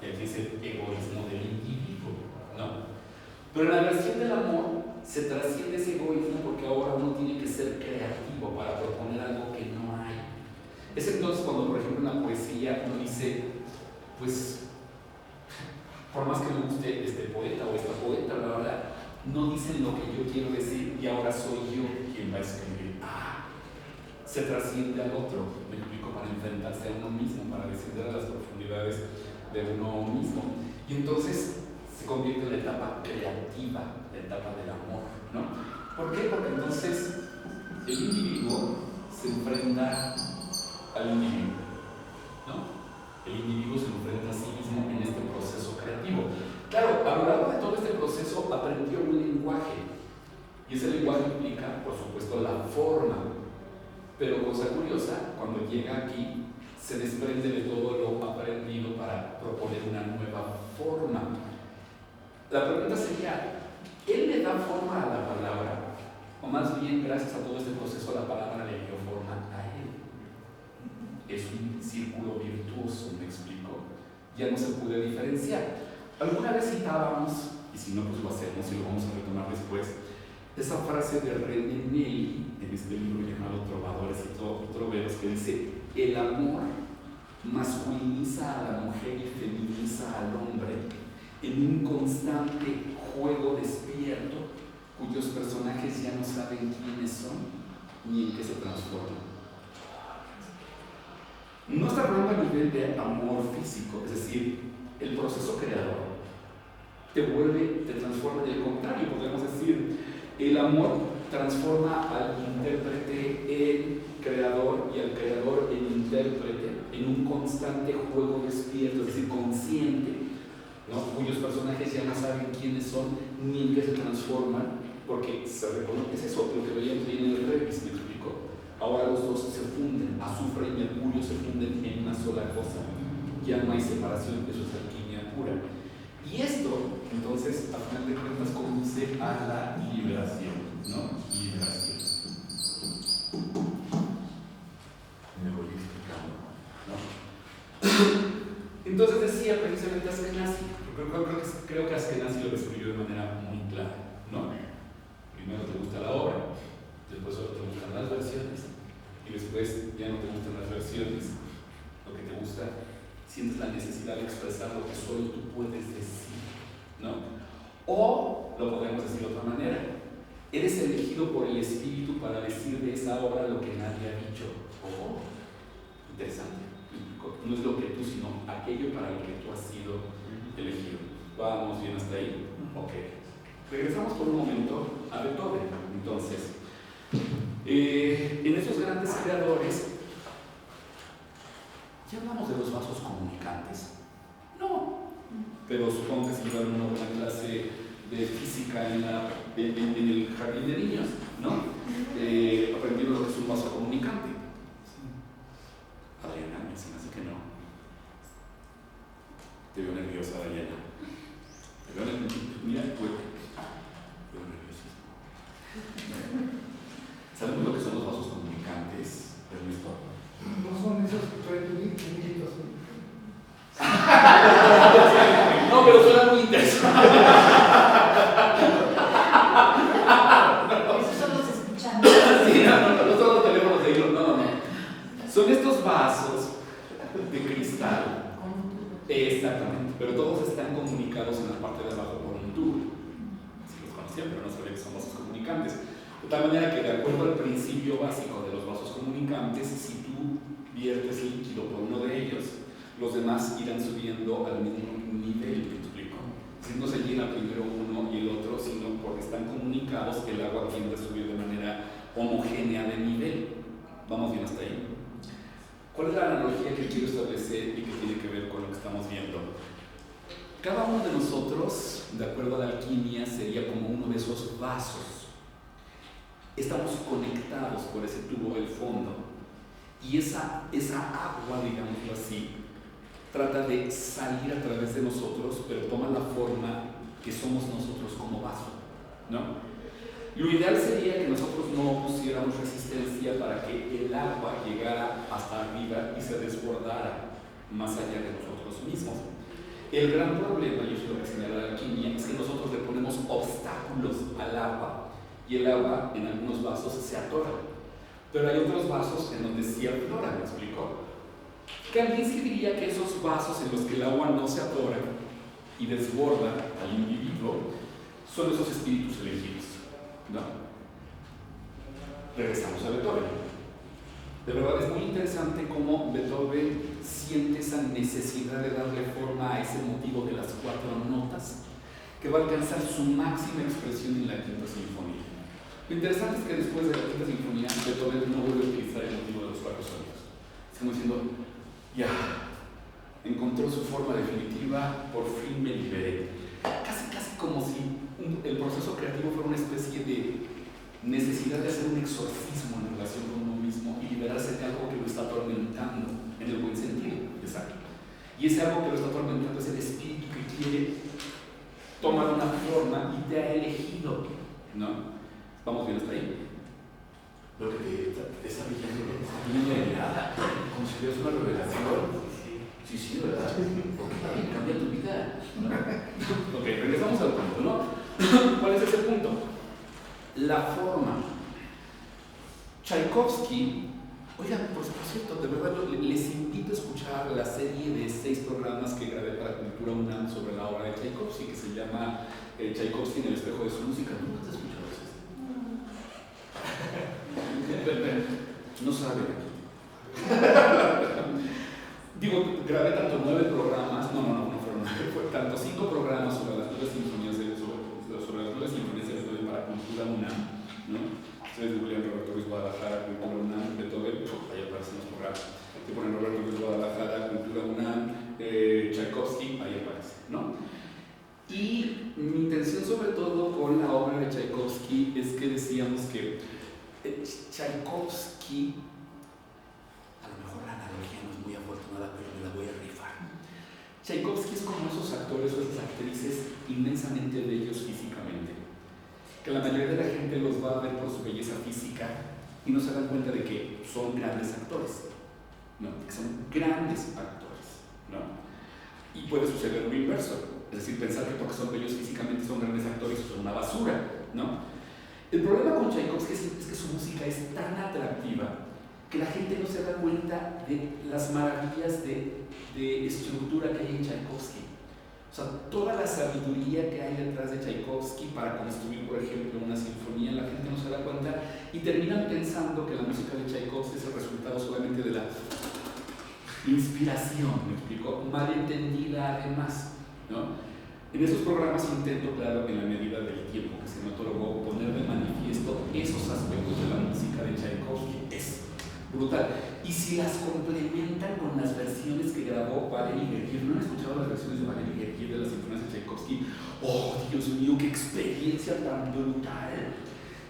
y aquí es el egoísmo del individuo, ¿no? Pero en la versión del amor se trasciende ese egoísmo porque ahora uno tiene que ser creativo para proponer algo que no hay. Es entonces cuando, por ejemplo, en la poesía uno dice, pues, por más que me guste este poeta o esta poeta, la verdad, no dicen lo que yo quiero decir y ahora soy yo quien va a escribir. Se trasciende al otro, me explico, para enfrentarse a uno mismo, para descender a las profundidades de uno mismo. Y entonces se convierte en la etapa creativa, la etapa del amor, ¿no? ¿Por qué? Porque entonces el individuo se enfrenta al individuo, ¿no? El individuo se enfrenta a sí mismo en este proceso creativo. Claro, a lo largo de todo este proceso aprendió un lenguaje, y ese lenguaje implica, por supuesto, la forma. Pero cosa curiosa, cuando llega aquí, se desprende de todo lo aprendido para proponer una nueva forma. La pregunta sería, ¿él le da forma a la palabra? O más bien, gracias a todo este proceso, la palabra le dio forma a él. Es un círculo virtuoso, ¿me explico? Ya no se puede diferenciar. Alguna vez citábamos, y si no, pues lo hacemos y lo vamos a retomar después, esa frase de René Ney, en este libro llamado Trovadores y Troveros, que dice: el amor masculiniza a la mujer y feminiza al hombre en un constante juego despierto, cuyos personajes ya no saben quiénes son ni en qué se transforman. No está hablando a nivel de amor físico, es decir, el proceso creador te transforma. En el contrario, podemos decir, el amor transforma al intérprete en creador y al creador en intérprete en un constante juego despierto, es decir, consciente, ¿no? Cuyos personajes ya no saben quiénes son ni en qué se transforman, porque se reconoce, es eso lo que veíamos ahí en el Revis, ¿me explico? Ahora los dos se funden, azufre y mercurio se funden en una sola cosa, ya no hay separación, eso es alquimia pura. Y esto, entonces, a final de cuentas, conduce a la liberación, ¿no? Liberación. Me voy explicando, ¿no? Entonces decía precisamente Askenazi, creo que Askenazi lo describió de manera muy clara, ¿no? Primero te gusta la obra, después solo te gustan las versiones, y después ya no te gustan las versiones, lo que te gusta, sientes la necesidad de expresar lo que solo tú puedes decir, ¿no? O lo podemos decir de otra manera: eres elegido por el Espíritu para decir de esa obra lo que nadie ha dicho. Oh, interesante. No es lo que tú, sino aquello para lo que tú has sido elegido. ¿Vamos bien hasta ahí? Ok. Regresamos por un momento a Beethoven. Entonces, en esos grandes creadores, ¿ya hablamos de los vasos comunicantes? No. Pero supongo que si llevan una buena clase de física en el jardín de niños, ¿no? Aprendieron lo que es un vaso comunicante. Adriana, me dicen así que no. Te veo nerviosa, Adriana. Te veo nerviosa. Mira, pues. Te veo nerviosismo. ¿Sabemos lo que son los vasos comunicantes, Ernesto? No son esos que traen tulitos. No, pero suena muy interesante. Esos son los escuchantes. Sí, no son los teléfonos de hilo, no. Son estos vasos de cristal. Exactamente, pero todos están comunicados en la parte de abajo por un tubo. Sí los conocía, pero no sabía que son vasos comunicantes. De tal manera que, de acuerdo al principio básico de los vasos comunicantes, si tú viertes líquido por uno de ellos, los demás irán subiendo al mismo nivel, ¿me explico? Si no se llena primero uno y el otro, sino porque están comunicados, el agua tiende a subir de manera homogénea de nivel. ¿Vamos bien hasta ahí? ¿Cuál es la analogía que quiero establecer y que tiene que ver con lo que estamos viendo? Cada uno de nosotros, de acuerdo a la alquimia, sería como uno de esos vasos. Estamos conectados por ese tubo del fondo y esa agua, digámoslo así, trata de salir a través de nosotros, pero toma la forma que somos nosotros como vaso, ¿no? Lo ideal sería que nosotros no pusiéramos resistencia para que el agua llegara hasta arriba y se desbordara más allá de nosotros mismos. El gran problema, y eso es lo que señala la alquimia, es que nosotros le ponemos obstáculos al agua y el agua en algunos vasos se atora. Pero hay otros vasos en donde sí aflora, ¿me explico? Que alguien sí diría que esos vasos en los que el agua no se atora y desborda al individuo son esos espíritus elegidos. No. Regresamos a Beethoven. De verdad es muy interesante cómo Beethoven siente esa necesidad de darle forma a ese motivo de las 4 notas que va a alcanzar su máxima expresión en la Quinta Sinfonía. Lo interesante es que después de la Quinta Sinfonía, Beethoven no vuelve a utilizar el motivo de los 4 sonidos. Es como diciendo, ya, encontró su forma definitiva, por fin me liberé. Casi como si el proceso creativo fuera una especie de necesidad de hacer un exorcismo en relación con uno mismo y liberarse de algo que lo está atormentando, en el buen sentido, exacto. Y ese algo que lo está atormentando es el espíritu que quiere tomar una forma y te ha elegido, ¿no? ¿Vamos bien hasta ahí? Lo que te está brillando de mirada, como si fueras una revelación. Sí, ¿verdad? Ok, cambia tu vida, ¿no? Ok, regresamos al punto, ¿no? ¿Cuál es ese punto? La forma. Tchaikovsky, oigan, por cierto, de verdad les invito a escuchar la serie de 6 programas que grabé para Cultura UNAM sobre la obra de Tchaikovsky, que se llama Tchaikovsky en el espejo de su música. ¿Nunca te has escuchado eso? No saben aquí. Digo, grabé tanto 9 programas, no fueron 9, fue tanto 5 programas sobre las 9 sinfonías de Beethoven para Cultura UNAM, ¿no? Ustedes googlean Roberto Ruiz Guadalajara, Cultura UNAM, Beethoven, ahí aparecen los programas. Te ponen Roberto Ruiz Guadalajara, Cultura UNAM, Tchaikovsky, ahí aparece, ¿no? Y mi intención sobre todo con la obra de Tchaikovsky es que decíamos que Tchaikovsky, a lo mejor la analogía no es muy afortunada, pero me la voy a rifar. Tchaikovsky es como esos actores o esas actrices inmensamente bellos físicamente, que la mayoría de la gente los va a ver por su belleza física y no se dan cuenta de que son grandes actores, ¿no? Que son grandes actores, ¿no? Y puede suceder lo inverso, es decir, pensar que porque son bellos físicamente son grandes actores o son una basura, ¿no? El problema con Tchaikovsky es que su música es tan atractiva que la gente no se da cuenta de las maravillas de estructura que hay en Tchaikovsky. O sea, toda la sabiduría que hay detrás de Tchaikovsky para construir, por ejemplo, una sinfonía, la gente no se da cuenta y terminan pensando que la música de Tchaikovsky es el resultado solamente de la inspiración, ¿me explico? Mal entendida además, ¿no? En esos programas intento, claro, en la medida del tiempo que se me otorgó, poner de manifiesto esos aspectos de la música de Tchaikovsky. Es brutal. Y si las complementan con las versiones que grabó Valery Gergiev, ¿no han escuchado las versiones de Valery Gergiev de las sinfonías de Tchaikovsky? ¡Oh, Dios mío, qué experiencia tan brutal!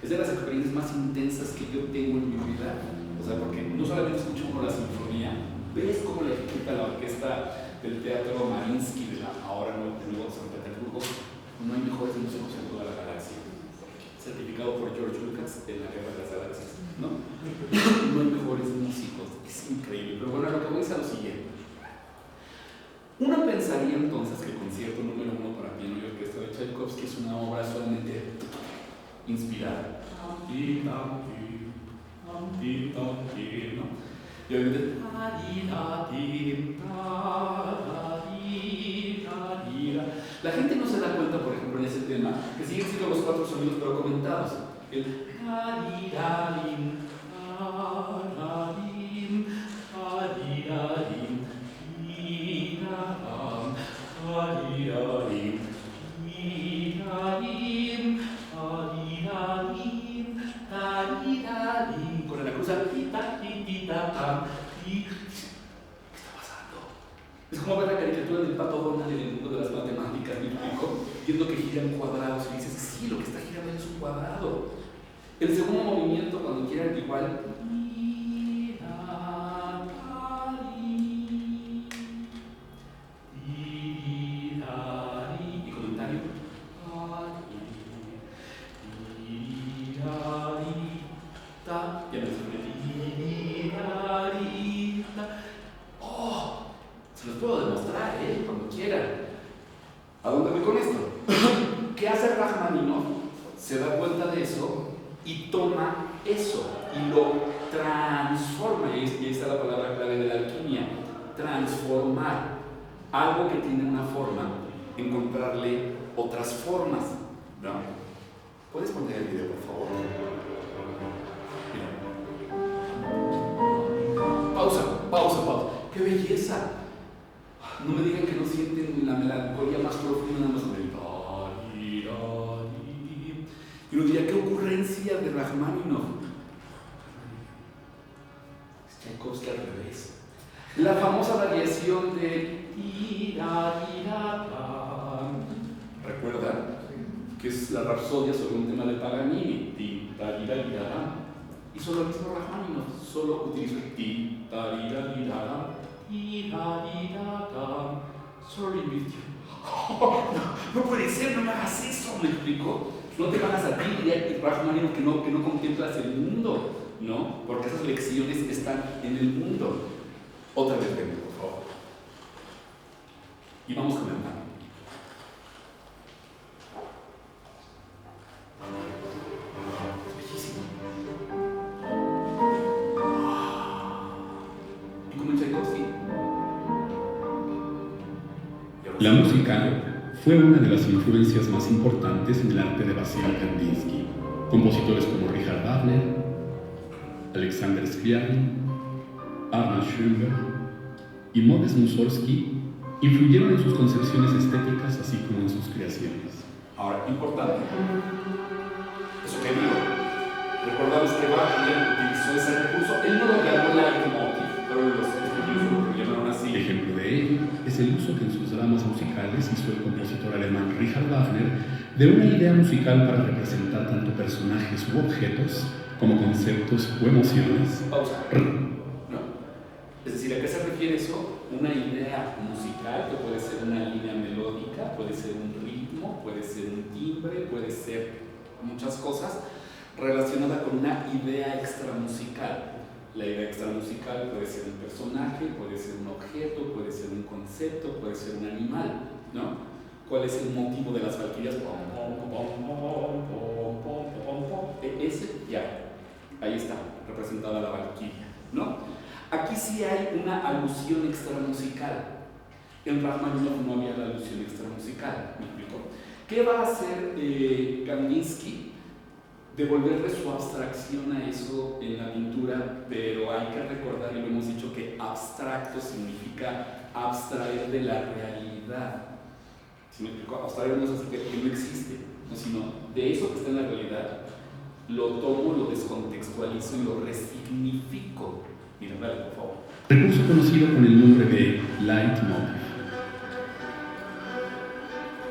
Es de las experiencias más intensas que yo tengo en mi vida. O sea, porque no solamente escucho uno la sinfonía, ves cómo la ejecuta la orquesta del Teatro Mariinsky de la ahora nuevo San Petersburgo. No hay mejores músicos en toda la galaxia. Certificado por George Lucas en la Guerra de las Galaxias, ¿no? No hay mejores músicos, es increíble. Pero bueno, a lo que voy es a lo siguiente. Uno pensaría entonces que el concierto número 1 para piano y orquesta de Tchaikovsky es una obra solamente inspirada, ¿no? Y obviamente, la gente no se da cuenta, por ejemplo, en ese tema, que siguen siendo los 4 sonidos pero comentados. El con la cruz. ¿Qué está pasando? Es como ver la caricatura del Pato Donald en el mundo de las matemáticas, ¿me explico? Viendo que giran cuadrados y dices, sí, lo que está girando es un cuadrado. El segundo movimiento, cuando quieran, igual. Y comentario. Ya me ¡oh! Se los puedo demostrar, cuando quieran. ¿A dónde voy con esto? ¿Qué hace Rachmaninoff? Se da cuenta de eso y toma eso y lo transforma. Y ahí está la palabra clave de la alquimia: transformar algo que tiene una forma, encontrarle otras formas, ¿no? ¿Puedes poner el video, por favor? Pausa. ¡Qué belleza! No me digan que no sienten la melancolía más profunda, nada más sobre el y uno diría, ¿qué ocurrencia de Rachmaninoff? Es Tchaikovsky al revés. La famosa variación de ¿recuerdan? Que es la rapsodia sobre un tema de Paganini. Hizo lo mismo Rachmaninoff, solo utilizó el solo invirtió. no puede ser, no me hagas eso, ¿me explico? No te hagas a ti, diría Rachmaninoff, que no contemplas el mundo, ¿no? Porque esas lecciones están en el mundo. Otra vez, venga, por favor. Y vamos comentando. Es bellísimo. Y como en Tchaikovsky. La música fue una de las influencias más importantes en el arte de Vasil Kandinsky. Compositores como Richard Wagner, Alexander Scriabin, Arnold Schoenberg y Modest Mussorgsky influyeron en sus concepciones estéticas así como en sus creaciones. Ahora, importante, eso que digo, recordamos que Wagner utilizó ese recurso, él no lo llamó leitmotiv, pero los estudiosos lo llamaron así. Ejemplo de ello es el uso que en sus dramas musicales hizo el compositor alemán Richard Wagner de una idea musical para representar tanto personajes u objetos como conceptos o emociones. Pausa. ¿No? Es decir, ¿a qué se refiere eso? Una idea musical que puede ser una línea melódica, puede ser un ritmo, puede ser un timbre, puede ser muchas cosas relacionada con una idea extramusical. La idea extramusical puede ser un personaje, puede ser un objeto, puede ser un concepto, puede ser un animal, ¿no? ¿Cuál es el motivo de las valquirias? Ese, ya, ahí está, representada la valquiria, ¿no? Aquí sí hay una alusión extramusical. En Rachmaninoff no había la alusión extramusical, ¿me explico? ¿Qué va a hacer Kandinsky? Devolverle su abstracción a eso en la pintura, pero hay que recordar, y lo hemos dicho, que abstracto significa abstraer de la realidad. ¿Sí me explico? Abstraer no es así que no existe, no, sino de eso que está en la realidad, lo tomo, lo descontextualizo y lo resignifico. Mira, dale, por favor. Recurso conocido con el nombre de leitmotiv.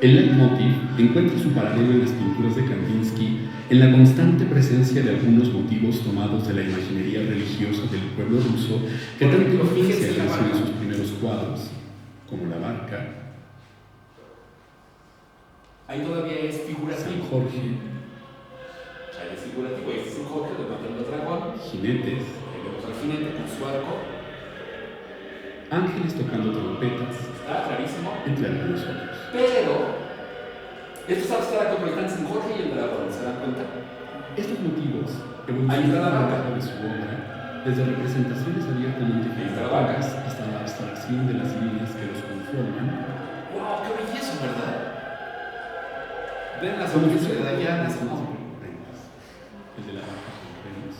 El leitmotiv encuentra su paralelo en las pinturas de Kandinsky en la constante presencia de algunos motivos tomados de la imaginería religiosa del pueblo ruso que tanto influencia en sus primeros cuadros, como la barca, Ahí todavía es San figurativo. Jorge, Ahí es figurativo. Este es un Jorge levantando el dragón. jinetes, Ahí vemos al jinete con su arco. ángeles tocando trompetas, Está clarísimo. entre algunos otros. Pero, esto es abstracto, pero están San Jorge y el dragón, ¿se dan cuenta? Estos motivos Ahí está la evolucionaron a lo barca. largo de su obra, desde representaciones abiertamente Ahí está la barca. figurativas hasta la abstracción de las líneas que los conforman, ¡Wow! ¡Qué belleza, ¿verdad? Ven la como sonrisa de sucede Dayana, en ¿no? el de la barca con frenos,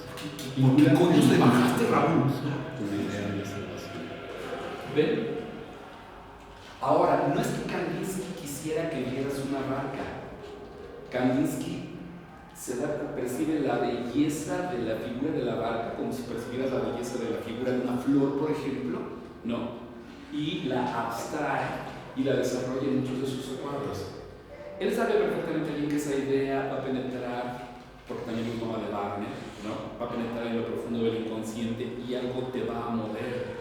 ¿Por qué coño le bajaste, Raúl? una idea de salvación. ¿Ven? Ahora, no es que Kandinsky quisiera que vieras una barca. Kandinsky percibe la belleza de la figura de la barca como si percibieras la belleza de la figura de una flor, por ejemplo, ¿no? Y la abstrae y la desarrolla en muchos de sus cuadros. Él sabe perfectamente bien que esa idea va a penetrar, porque también es toma de Wagner, ¿no? Va a penetrar en lo profundo del inconsciente y algo te va a mover.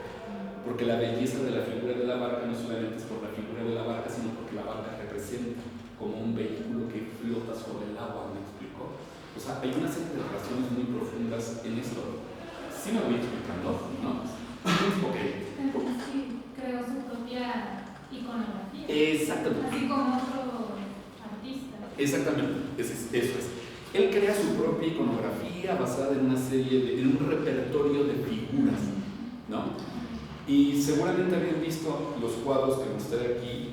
Porque la belleza de la figura de la barca no solamente es por la figura de la barca, sino porque la barca representa como un vehículo que flota sobre el agua, ¿me explico? O sea, hay una serie de relaciones muy profundas en esto. Sí me voy explicando, ¿no? Ok. Sí, creó su propia iconografía. Exactamente. Así como otro artista. Exactamente, eso es. Él crea su propia iconografía basada en una serie en un repertorio de figuras, ¿no? Y seguramente habían visto los cuadros que mostré aquí,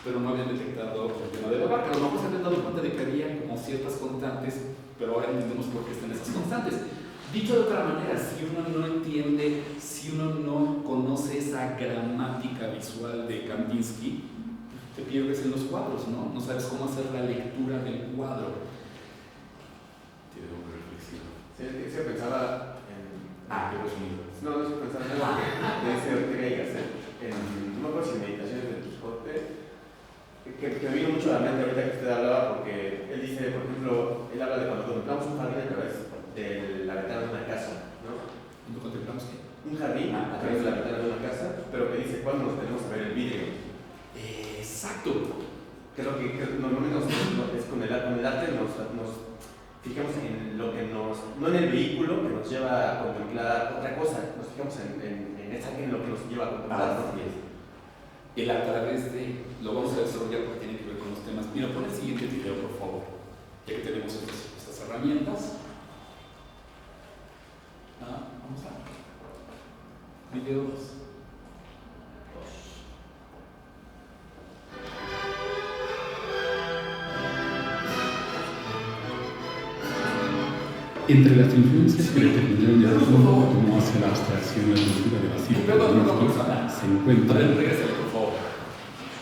pero no habían detectado el tema de la barca. A lo mejor se habían dado cuenta de que había como ciertas constantes, pero ahora entendemos por qué están esas constantes. Dicho de otra manera, si uno no entiende, si uno no conoce esa gramática visual de Kandinsky, te pierdes en los cuadros, ¿no? No sabes cómo hacer la lectura del cuadro. Tiene una reflexión. Sí, se pensaba en... Qué resumido. No, se pensaba en algo que dice Ortega y Gasset, no me acuerdo si en Meditaciones del Quijote, que vino mucho a la mente ahorita que usted hablaba, porque él dice, por ejemplo, él habla de cuando contemplamos un jardín a través de la ventana de una casa, ¿no? ¿Cuándo contemplamos qué? Un jardín a través de la ventana de una casa, pero que dice cuándo nos tenemos que ver el vidrio. Exacto. que es lo que normalmente es con el arte nos fijamos en lo que no en el vehículo que nos lleva a contemplar otra cosa, nos fijamos en lo que nos lleva a contemplar. Así es. El a través de, lo vamos a desarrollar porque tiene que ver con los temas. Mira, pon el siguiente video, por favor, ya que tenemos estas herramientas. Vamos a video 2. Entre las influencias que determinaron el rumbo como hacia la abstracción la cultura de Vasily Kandinsky se encuentra. Regrésale, por favor.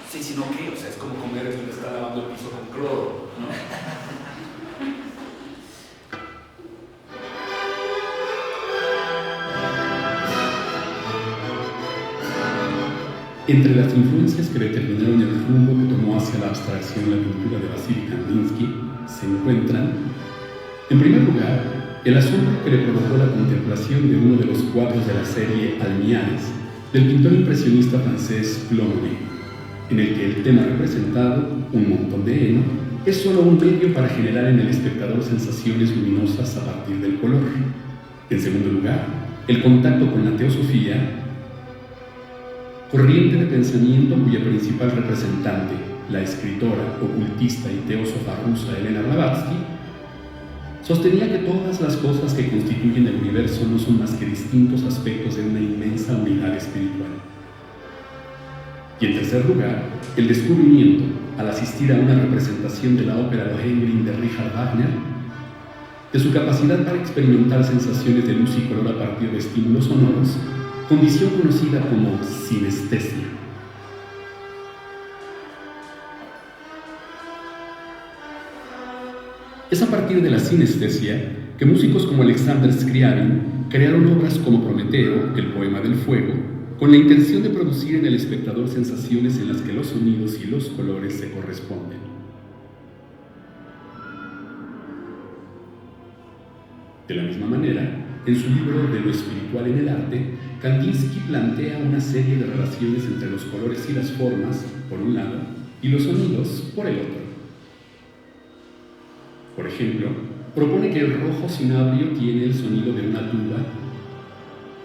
Sí, si no, ¿qué? O sea, es como comer el que está lavando el piso con cloro, ¿no? Entre las influencias que determinaron el rumbo que tomó hacia la abstracción la pintura de Vasily Kandinsky se encuentran, en primer lugar, el asombro que le provocó la contemplación de uno de los cuadros de la serie Almiares del pintor impresionista francés Claude, en el que el tema representado, un montón de heno, es solo un medio para generar en el espectador sensaciones luminosas a partir del color. En segundo lugar, el contacto con la teosofía, corriente de pensamiento cuya principal representante, la escritora, ocultista y teósofa rusa Elena Blavatsky, sostenía que todas las cosas que constituyen el universo no son más que distintos aspectos de una inmensa unidad espiritual. Y en tercer lugar, el descubrimiento, al asistir a una representación de la ópera Lohengrin de Richard Wagner, de su capacidad para experimentar sensaciones de luz y color a partir de estímulos sonoros, condición conocida como sinestesia. Es a partir de la sinestesia que músicos como Alexander Scriabin crearon obras como Prometeo, el poema del fuego, con la intención de producir en el espectador sensaciones en las que los sonidos y los colores se corresponden. De la misma manera, en su libro De lo espiritual en el arte, Kandinsky plantea una serie de relaciones entre los colores y las formas, por un lado, y los sonidos, por el otro. Por ejemplo, propone que el rojo cinabrio tiene el sonido de una tuba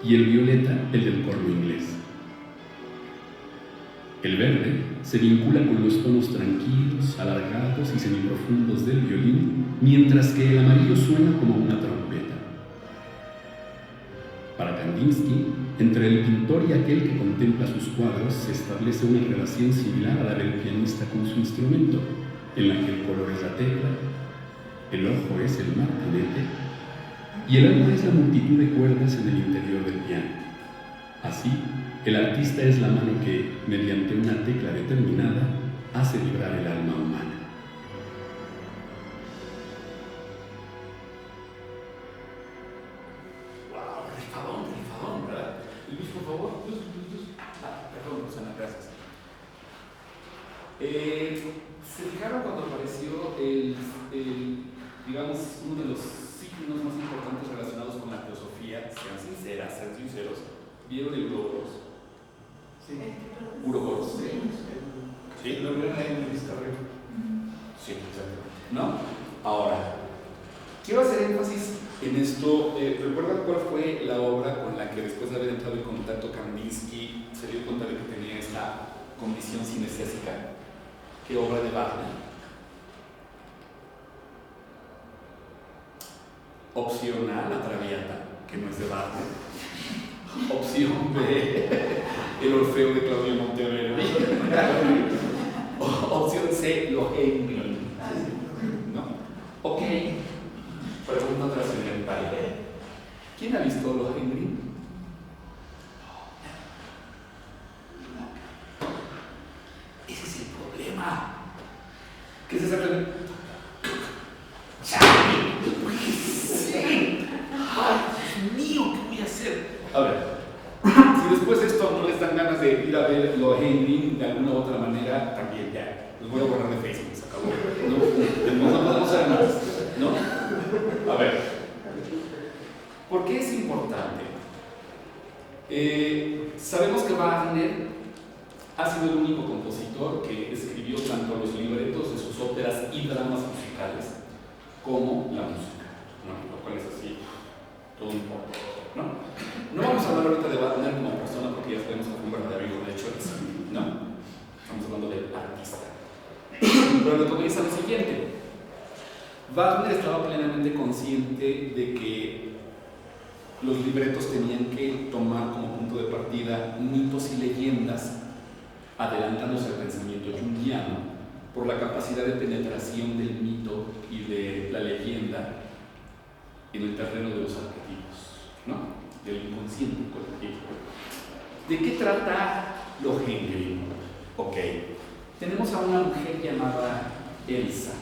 y el violeta el del corno inglés. El verde se vincula con los tonos tranquilos, alargados y semiprofundos del violín, mientras que el amarillo suena como una trompeta. Para Kandinsky, entre el pintor y aquel que contempla sus cuadros se establece una relación similar a la del pianista con su instrumento, en la que el color es la tecla, el ojo es el martinete y el alma es la multitud de cuerdas en el interior del piano. Así, el artista es la mano que, mediante una tecla determinada, hace vibrar el alma humana. ¡Wow! Rifadón, ¿verdad? Luis, por favor. Perdón, Susana, gracias. ¿Se fijaron cuando apareció digamos, uno de los signos más importantes relacionados con la teosofía? Sean sinceros. ¿Vieron el Uroboros? Sí. Uroboros. Sí, lo vieron ahí en el Instagram. Sí, exacto. ¿No? Ahora, quiero hacer énfasis en esto. ¿Recuerdan cuál fue la obra con la que después de haber entrado en contacto Kandinsky se dio cuenta de que tenía esta condición sinestésica? ¿Qué obra de Wagner? Opción A, La Traviata, que no es de Wagner. Opción B, El Orfeo de Claudio Monteverdi. Opción C, Lohengrin. ¿No? Ok. Pregunta trascendental. ¿Quién ha visto Lohengrin? Ese es el problema. ¿Qué es exactamente? ¡Ay, Dios mío! ¿Qué voy a hacer? A ver, si después de esto no les dan ganas de ir a ver Lohengrin de alguna u otra manera, también ya. Los voy a borrar de Facebook, se acabó. No podemos hacer más, ¿no? A ver, ¿por qué es importante? Sabemos que Wagner ha sido el único compositor que escribió tanto los libretos de sus óperas y dramas musicales como la música, ¿no? Lo cual es así, todo un poco, ¿no? No vamos a hablar ahorita de Wagner como persona porque ya sabemos que fue un verdadero hijo de hecho, ¿no? Estamos hablando del artista. Pero lo que comienza es lo siguiente. Wagner estaba plenamente consciente de que los libretos tenían que tomar como punto de partida mitos y leyendas, adelantándose al pensamiento junguiano por la capacidad de penetración del mito y de la leyenda en el terreno de los arquetipos, ¿no? Del inconsciente colectivo. ¿De qué trata Lohengrin? Ok, tenemos a una mujer llamada Elsa,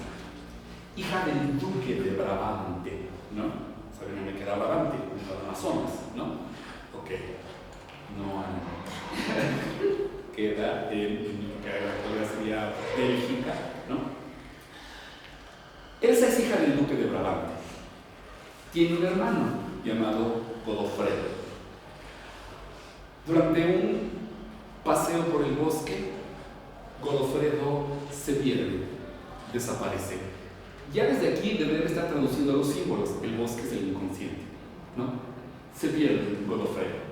hija del duque de Brabante, ¿no? ¿Saben dónde queda Brabante? En las Amazonas, ¿no? Ok, no, queda en lo que ahora sería Bélgica, ¿no? Elsa es hija del duque de Brabante. Tiene un hermano llamado Godofredo. Durante un paseo por el bosque, Godofredo se pierde, desaparece. Ya desde aquí debería estar traduciendo los símbolos. El bosque es el inconsciente, ¿no? Se pierde Godofredo.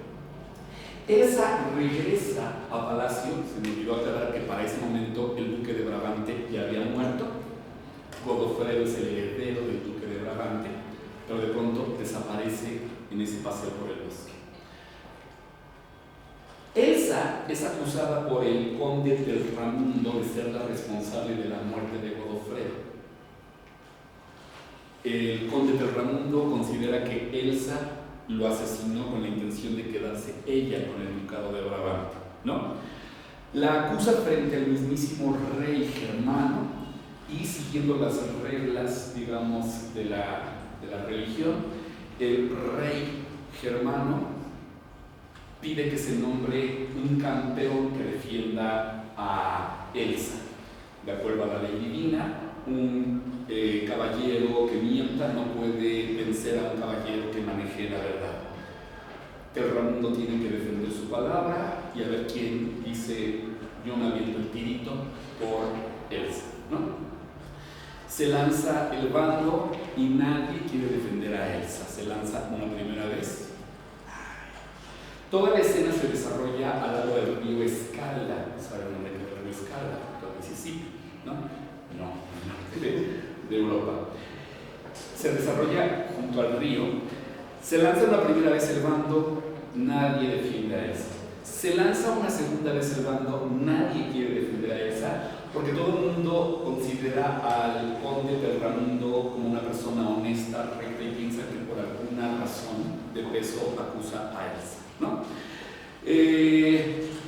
Elsa regresa a palacio. Se me olvidó aclarar que para ese momento el duque de Brabante ya había muerto. Godofredo es el heredero del duque de Brabante, pero de pronto desaparece en ese paseo por el bosque. Elsa es acusada por el conde del Ramundo de ser la responsable de la muerte de Godofredo. El conde del Ramundo considera que Elsa lo asesinó con la intención de quedarse ella con el ducado de Brabante, ¿no? La acusa frente al mismísimo rey Germano y siguiendo las reglas, digamos, de la religión, el rey Germano pide que se nombre un campeón que defienda a Elsa. De acuerdo a la ley divina, un caballero que mienta no puede vencer a un caballero que maneje la verdad. El Ramundo tiene que defender su palabra y a ver quién dice yo me aviento el tirito por Elsa, ¿no? Se lanza el bando y nadie quiere defender a Elsa. Se lanza una primera vez. Toda la escena se desarrolla al lado del río Escala. ¿Saben dónde queda el río Escala? El Mississippi, ¿no? No, de Europa. Se desarrolla junto al río. Se lanza una primera vez el bando, nadie defiende a Elsa. Se lanza una segunda vez el bando, nadie quiere defender a Elsa, porque todo el mundo considera al conde del Ramundo como una persona honesta, recta y piensa que por alguna razón de peso acusa a Elsa, ¿no?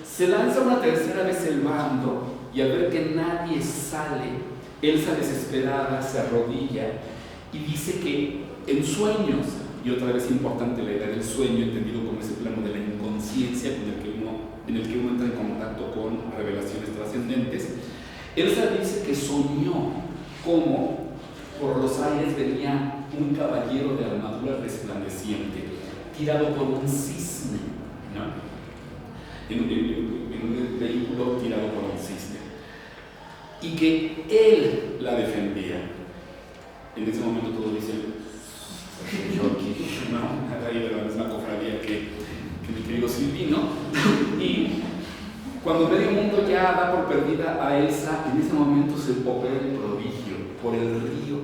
Se lanza una tercera vez el bando y al ver que nadie sale, Elsa desesperada se arrodilla y dice que en sueños, y otra vez importante la idea del sueño entendido como ese plano de la inconsciencia en el que uno entra en contacto con revelaciones trascendentes, Elsa dice que soñó como por los aires venía un caballero de armadura resplandeciente tirado por un cisne, ¿no? En un vehículo tirado por un cisne, y que él la defendía. En ese momento todos dicen, no, ahí de la misma cofradía que mi querido Silvino, y cuando medio mundo ya da por perdida a Elsa, en ese momento se opera el prodigio. Por el río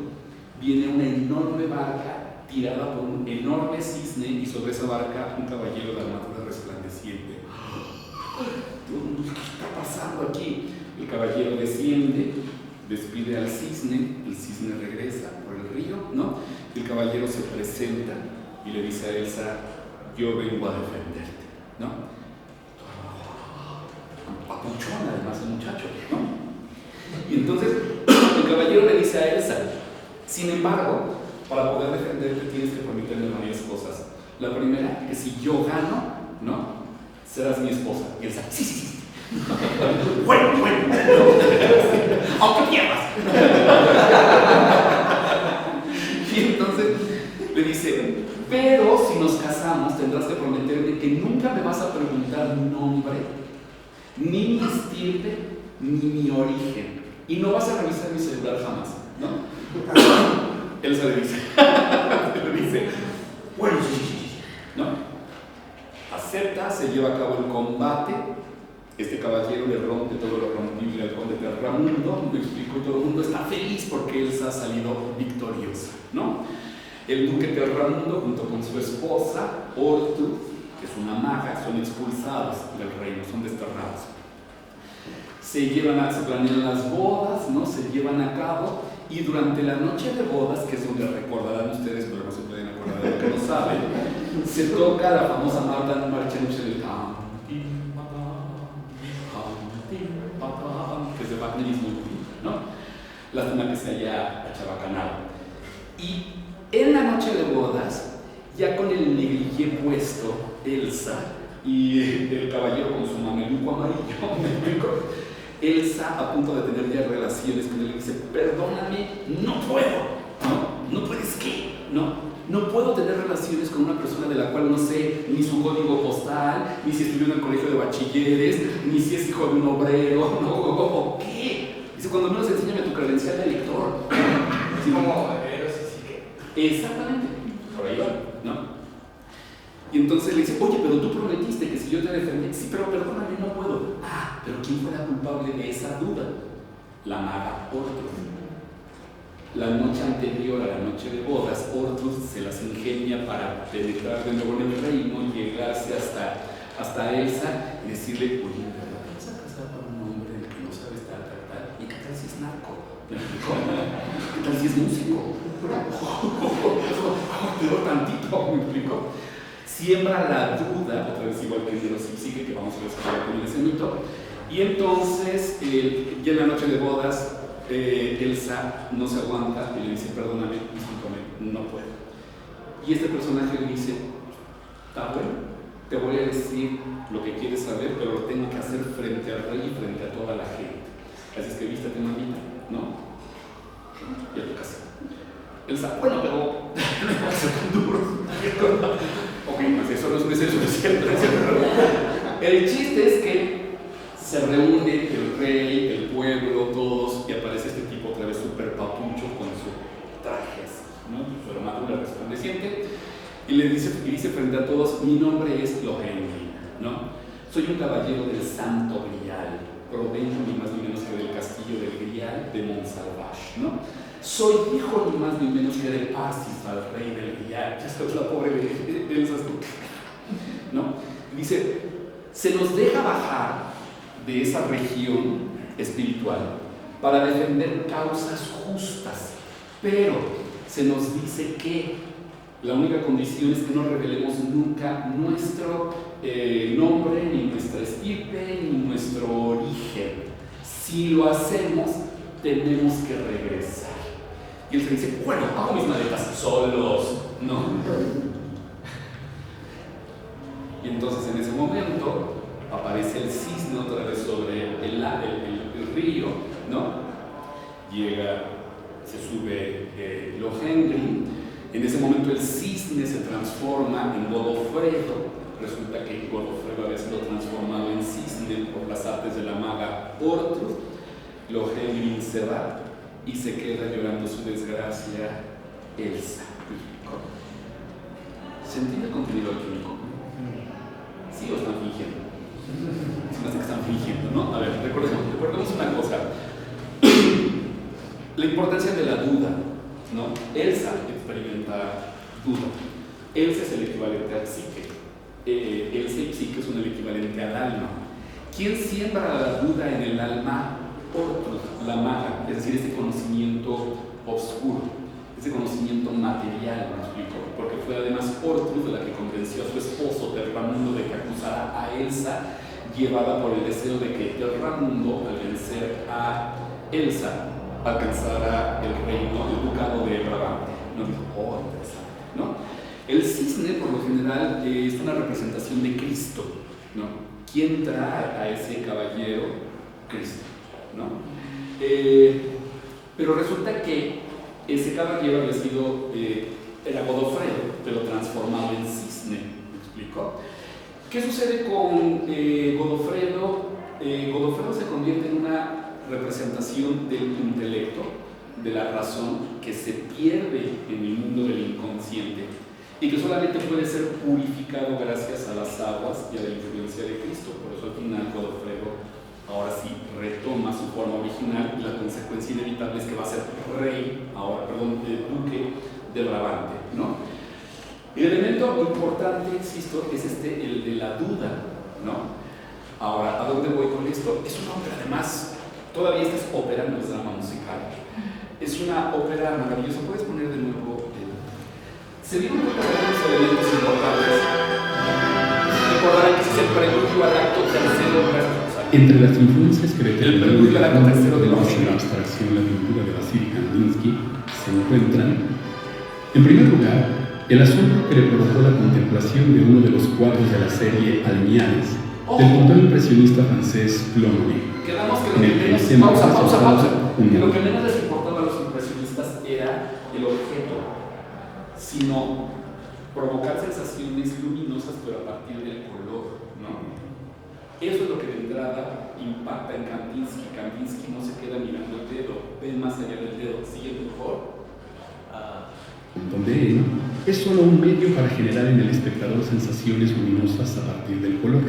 viene una enorme barca tirada por un enorme cisne y sobre esa barca un caballero de armadura resplandeciente. ¿Qué está pasando aquí? El caballero desciende, despide al cisne, el cisne regresa por el río, ¿no? El caballero se presenta y le dice a Elsa, yo vengo a defenderte, ¿no? Papuchón además el muchacho, ¿no? Y entonces el caballero le dice a Elsa, sin embargo, para poder defenderte tienes que permitirme varias cosas. La primera, que si yo gano, ¿no? Serás mi esposa. Y Elsa, sí. Bueno, aunque pierdas. Y entonces le dice, pero si nos casamos tendrás que prometerme que nunca me vas a preguntar mi nombre ni mi estirpe, ni mi origen. Y no vas a revisar mi celular jamás, ¿no? Elsa le dice, bueno, sí, ¿no? Acepta, se lleva a cabo el combate. Este caballero le rompe todo lo rompible al conde Terramundo, me explico, y todo el mundo está feliz porque Elsa ha salido victoriosa, ¿no? El duque Terramundo, junto con su esposa, Ortruth, que es una maga, son expulsados del reino, son desterrados. Se planean las bodas, ¿no? Se llevan a cabo, y durante la noche de bodas, que es donde recordarán ustedes, pero no se pueden acordar de lo que no saben, se toca la famosa marcha del que es de Wagner y es muy bonito, ¿no? Lástima que se haya achabacanado. Y en la noche de bodas, ya con el negligé puesto, Elsa y el caballero con su mameluco amarillo, ¿me explico? Elsa, a punto de tener ya relaciones con él, le dice: perdóname, no puedo. ¿No puedes qué? No puedo tener relaciones con una persona de la cual no sé ni su código postal, ni si estudió en el colegio de bachilleres, ni si es hijo de un obrero, ¿no? ¿Qué? Dice: cuando menos enséñame tu credencial de lector. Así como, exactamente, por ahí va, ¿no? Y entonces le dice: oye, pero tú prometiste que si yo te defendí. Sí, pero perdóname, no puedo. Ah, pero ¿quién fue la culpable de esa duda? La maga Ortruth. La noche anterior a la noche de bodas, Ortruth se las ingenia para penetrar de nuevo en el reino, llegarse hasta Elsa y decirle: oye, ¿verdad te vas a casar con un hombre del que no sabes tal? ¿Y qué tal si es narco? ¿Qué tal si es músico? Peor tantito, ¿me explico? Siembra la duda, otra vez igual que el de los psique, que vamos a desarrollar con ese mito. Y entonces, ya en la noche de bodas, Elsa no se aguanta y le dice: perdóname, discúlpame, no puedo. Y este personaje le dice: está bueno, te voy a decir lo que quieres saber, pero lo tengo que hacer frente al rey y frente a toda la gente. Así es que vístate, mamita, ¿no? Y a tu casa. Elsa: bueno, pero no puedo ser tan duro. Ok, pues eso no es cierto. El chiste es que se reúne el rey, el pueblo, todos, y aparece este tipo otra vez súper papucho con su traje, ¿no? Su armadura resplandeciente, y le dice frente a todos: mi nombre es Lohengrin, ¿no? Soy un caballero del Santo Grial, provengo ni más ni menos que del castillo del Grial de Montsalvage, ¿no? Soy hijo ni más ni menos que de Parsifal, rey del Grial. Ya está la pobre de Elsa, ¿no? Dice: se nos deja bajar de esa región espiritual para defender causas justas, pero se nos dice que la única condición es que no revelemos nunca nuestro nombre, ni nuestra estirpe, ni nuestro origen. Si lo hacemos, tenemos que regresar. Y él se dice: bueno, hago mis maletas solos, ¿no? Y entonces en ese momento aparece el cisne otra vez sobre el río, ¿no? Llega, se sube Lohengrin. En ese momento el cisne se transforma en Godofredo. Resulta que Godofredo había sido transformado en cisne por las artes de la maga Ortruth. Lohengrin se va y se queda llorando su desgracia Elsa. ¿Se entiende el contenido alquímico? ¿Sí o están fingiendo? Se me hace que están fingiendo, ¿no? A ver, recordemos una cosa. La importancia de la duda, ¿no? Elsa experimenta duda. Elsa es el equivalente a psique. Elsa y psique son el equivalente al alma. ¿Quién siembra la duda en el alma? Ortruth, la maga, es decir, ese conocimiento oscuro, ese conocimiento material, me explico, porque fue además Ortruth la que convenció a su esposo Terramundo de que acusara a Elsa, llevada por el deseo de que Terramundo, al vencer a Elsa, alcanzara el reino, el ducado de Brabante. No dijo: oh, interesante, ¿no? El cisne, por lo general, es una representación de Cristo, ¿no? ¿Quién trae a ese caballero? Cristo, ¿no? Pero resulta que ese caballero había sido, era Godofredo, pero transformado en cisne, ¿me explico? ¿Qué sucede con Godofredo? solamente puede ser purificado gracias a las aguas y a la influencia de Cristo. Por eso al final Godofredo ahora sí retoma su forma original y la consecuencia inevitable es que va a ser rey, ahora, perdón, duque de Brabante, ¿no? El elemento importante, insisto, es el de la duda, ¿no? Ahora, ¿a dónde voy con esto? Es una ópera, además, todavía esta es ópera, no es drama musical. Es una ópera maravillosa. ¿Puedes poner de nuevo? Se dieron cuenta de algunos elementos importantes. Recordarán que ese es el preludio al acto tercero. Entre las influencias que el preludio al acto tercero de la abstracción, la pintura de Vasily Kandinsky se encuentran, en primer lugar, el asombro que le provocó la contemplación de uno de los cuadros de la serie Almiares, del pintor impresionista francés Clooney. Quedamos que lo que menos les importaba a los impresionistas era el objeto, sino provocar sensaciones luminosas, pero a partir del color, ¿no? Eso es lo que de entrada impacta en Kandinsky. Kandinsky no se queda mirando el dedo, ve más allá del dedo, sigue mejor. Donde él es solo un medio para generar en el espectador sensaciones luminosas a partir del color.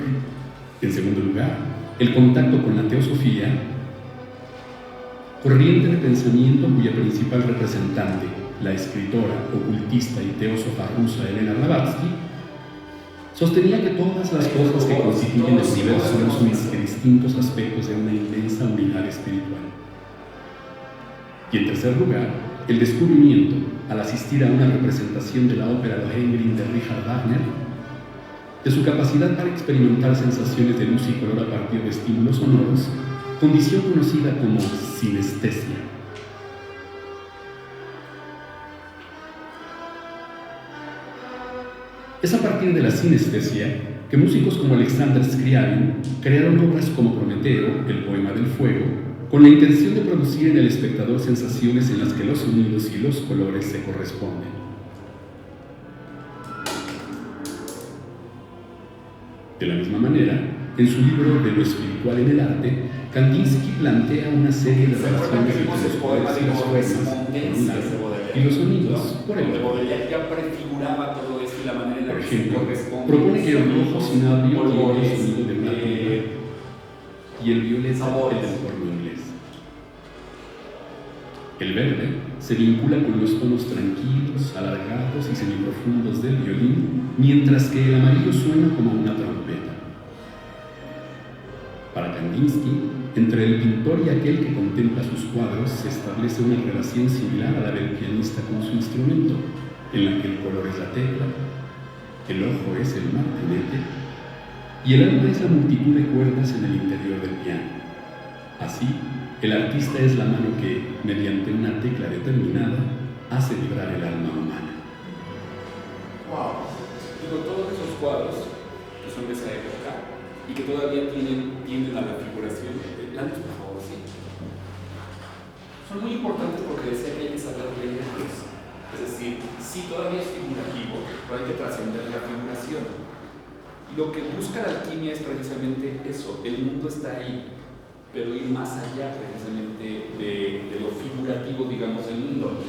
En segundo lugar, el contacto con la teosofía, corriente de pensamiento cuya principal representante, la escritora, ocultista y teósofa rusa Elena Blavatsky, sostenía que todas las cosas que constituyen el universo no son más que distintos aspectos de una inmensa unidad espiritual. Y en tercer lugar, el descubrimiento, al asistir a una representación de la ópera Lohengrin de Richard Wagner, de su capacidad para experimentar sensaciones de luz y color a partir de estímulos sonoros, condición conocida como sinestesia. Es a partir de la sinestesia que músicos como Alexander Scriabin crearon obras como Prometeo, el poema del fuego, con la intención de producir en el espectador sensaciones en las que los sonidos y los colores se corresponden. De la misma manera, en su libro De lo espiritual en el arte, Kandinsky plantea una serie de relaciones entre los colores y las formas, y los sonidos, por el otro. Ya prefiguraba todo esto y la manera en la Por que se ejemplo, corresponde. propone que el rojo cinabrio tiene el sonido de una tuba y el violeta el del corno inglés. El verde se vincula con los tonos tranquilos, alargados y semiprofundos del violín, mientras que el amarillo suena como una trompeta. Para Kandinsky, entre el pintor y aquel que contempla sus cuadros se establece una relación similar a la del pianista con su instrumento, en la que el color es la tecla, el ojo es el martinete y el alma es la multitud de cuerdas en el interior del piano. Así, el artista es la mano que, mediante una tecla determinada, hace vibrar el alma humana. Wow. Digo, todos esos cuadros que son de esa época y que todavía tienden a la figuración, Lantos, por favor, sí. Son muy importantes porque decía que hay que saber leerlos. Es decir, sí, todavía es figurativo, pero hay que trascender la figuración. Lo que busca la alquimia es precisamente eso, el mundo está ahí, pero ir más allá precisamente de lo figurativo, digamos, del mundo.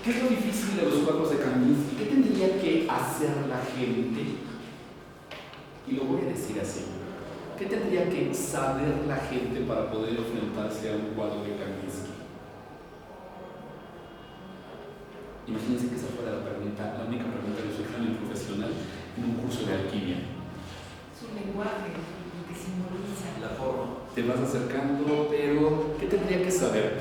¿Qué es lo difícil de los cuadros de Kandinsky? ¿Qué tendría que hacer la gente? Y lo voy a decir así. ¿Qué tendría que saber la gente para poder enfrentarse a un cuadro de Kandinsky? Imagínense que esa fuera la única pregunta de su examen profesional en un curso de alquimia. Su lenguaje, lo que simboliza. La forma. Te vas acercando, pero ¿qué tendría que saber?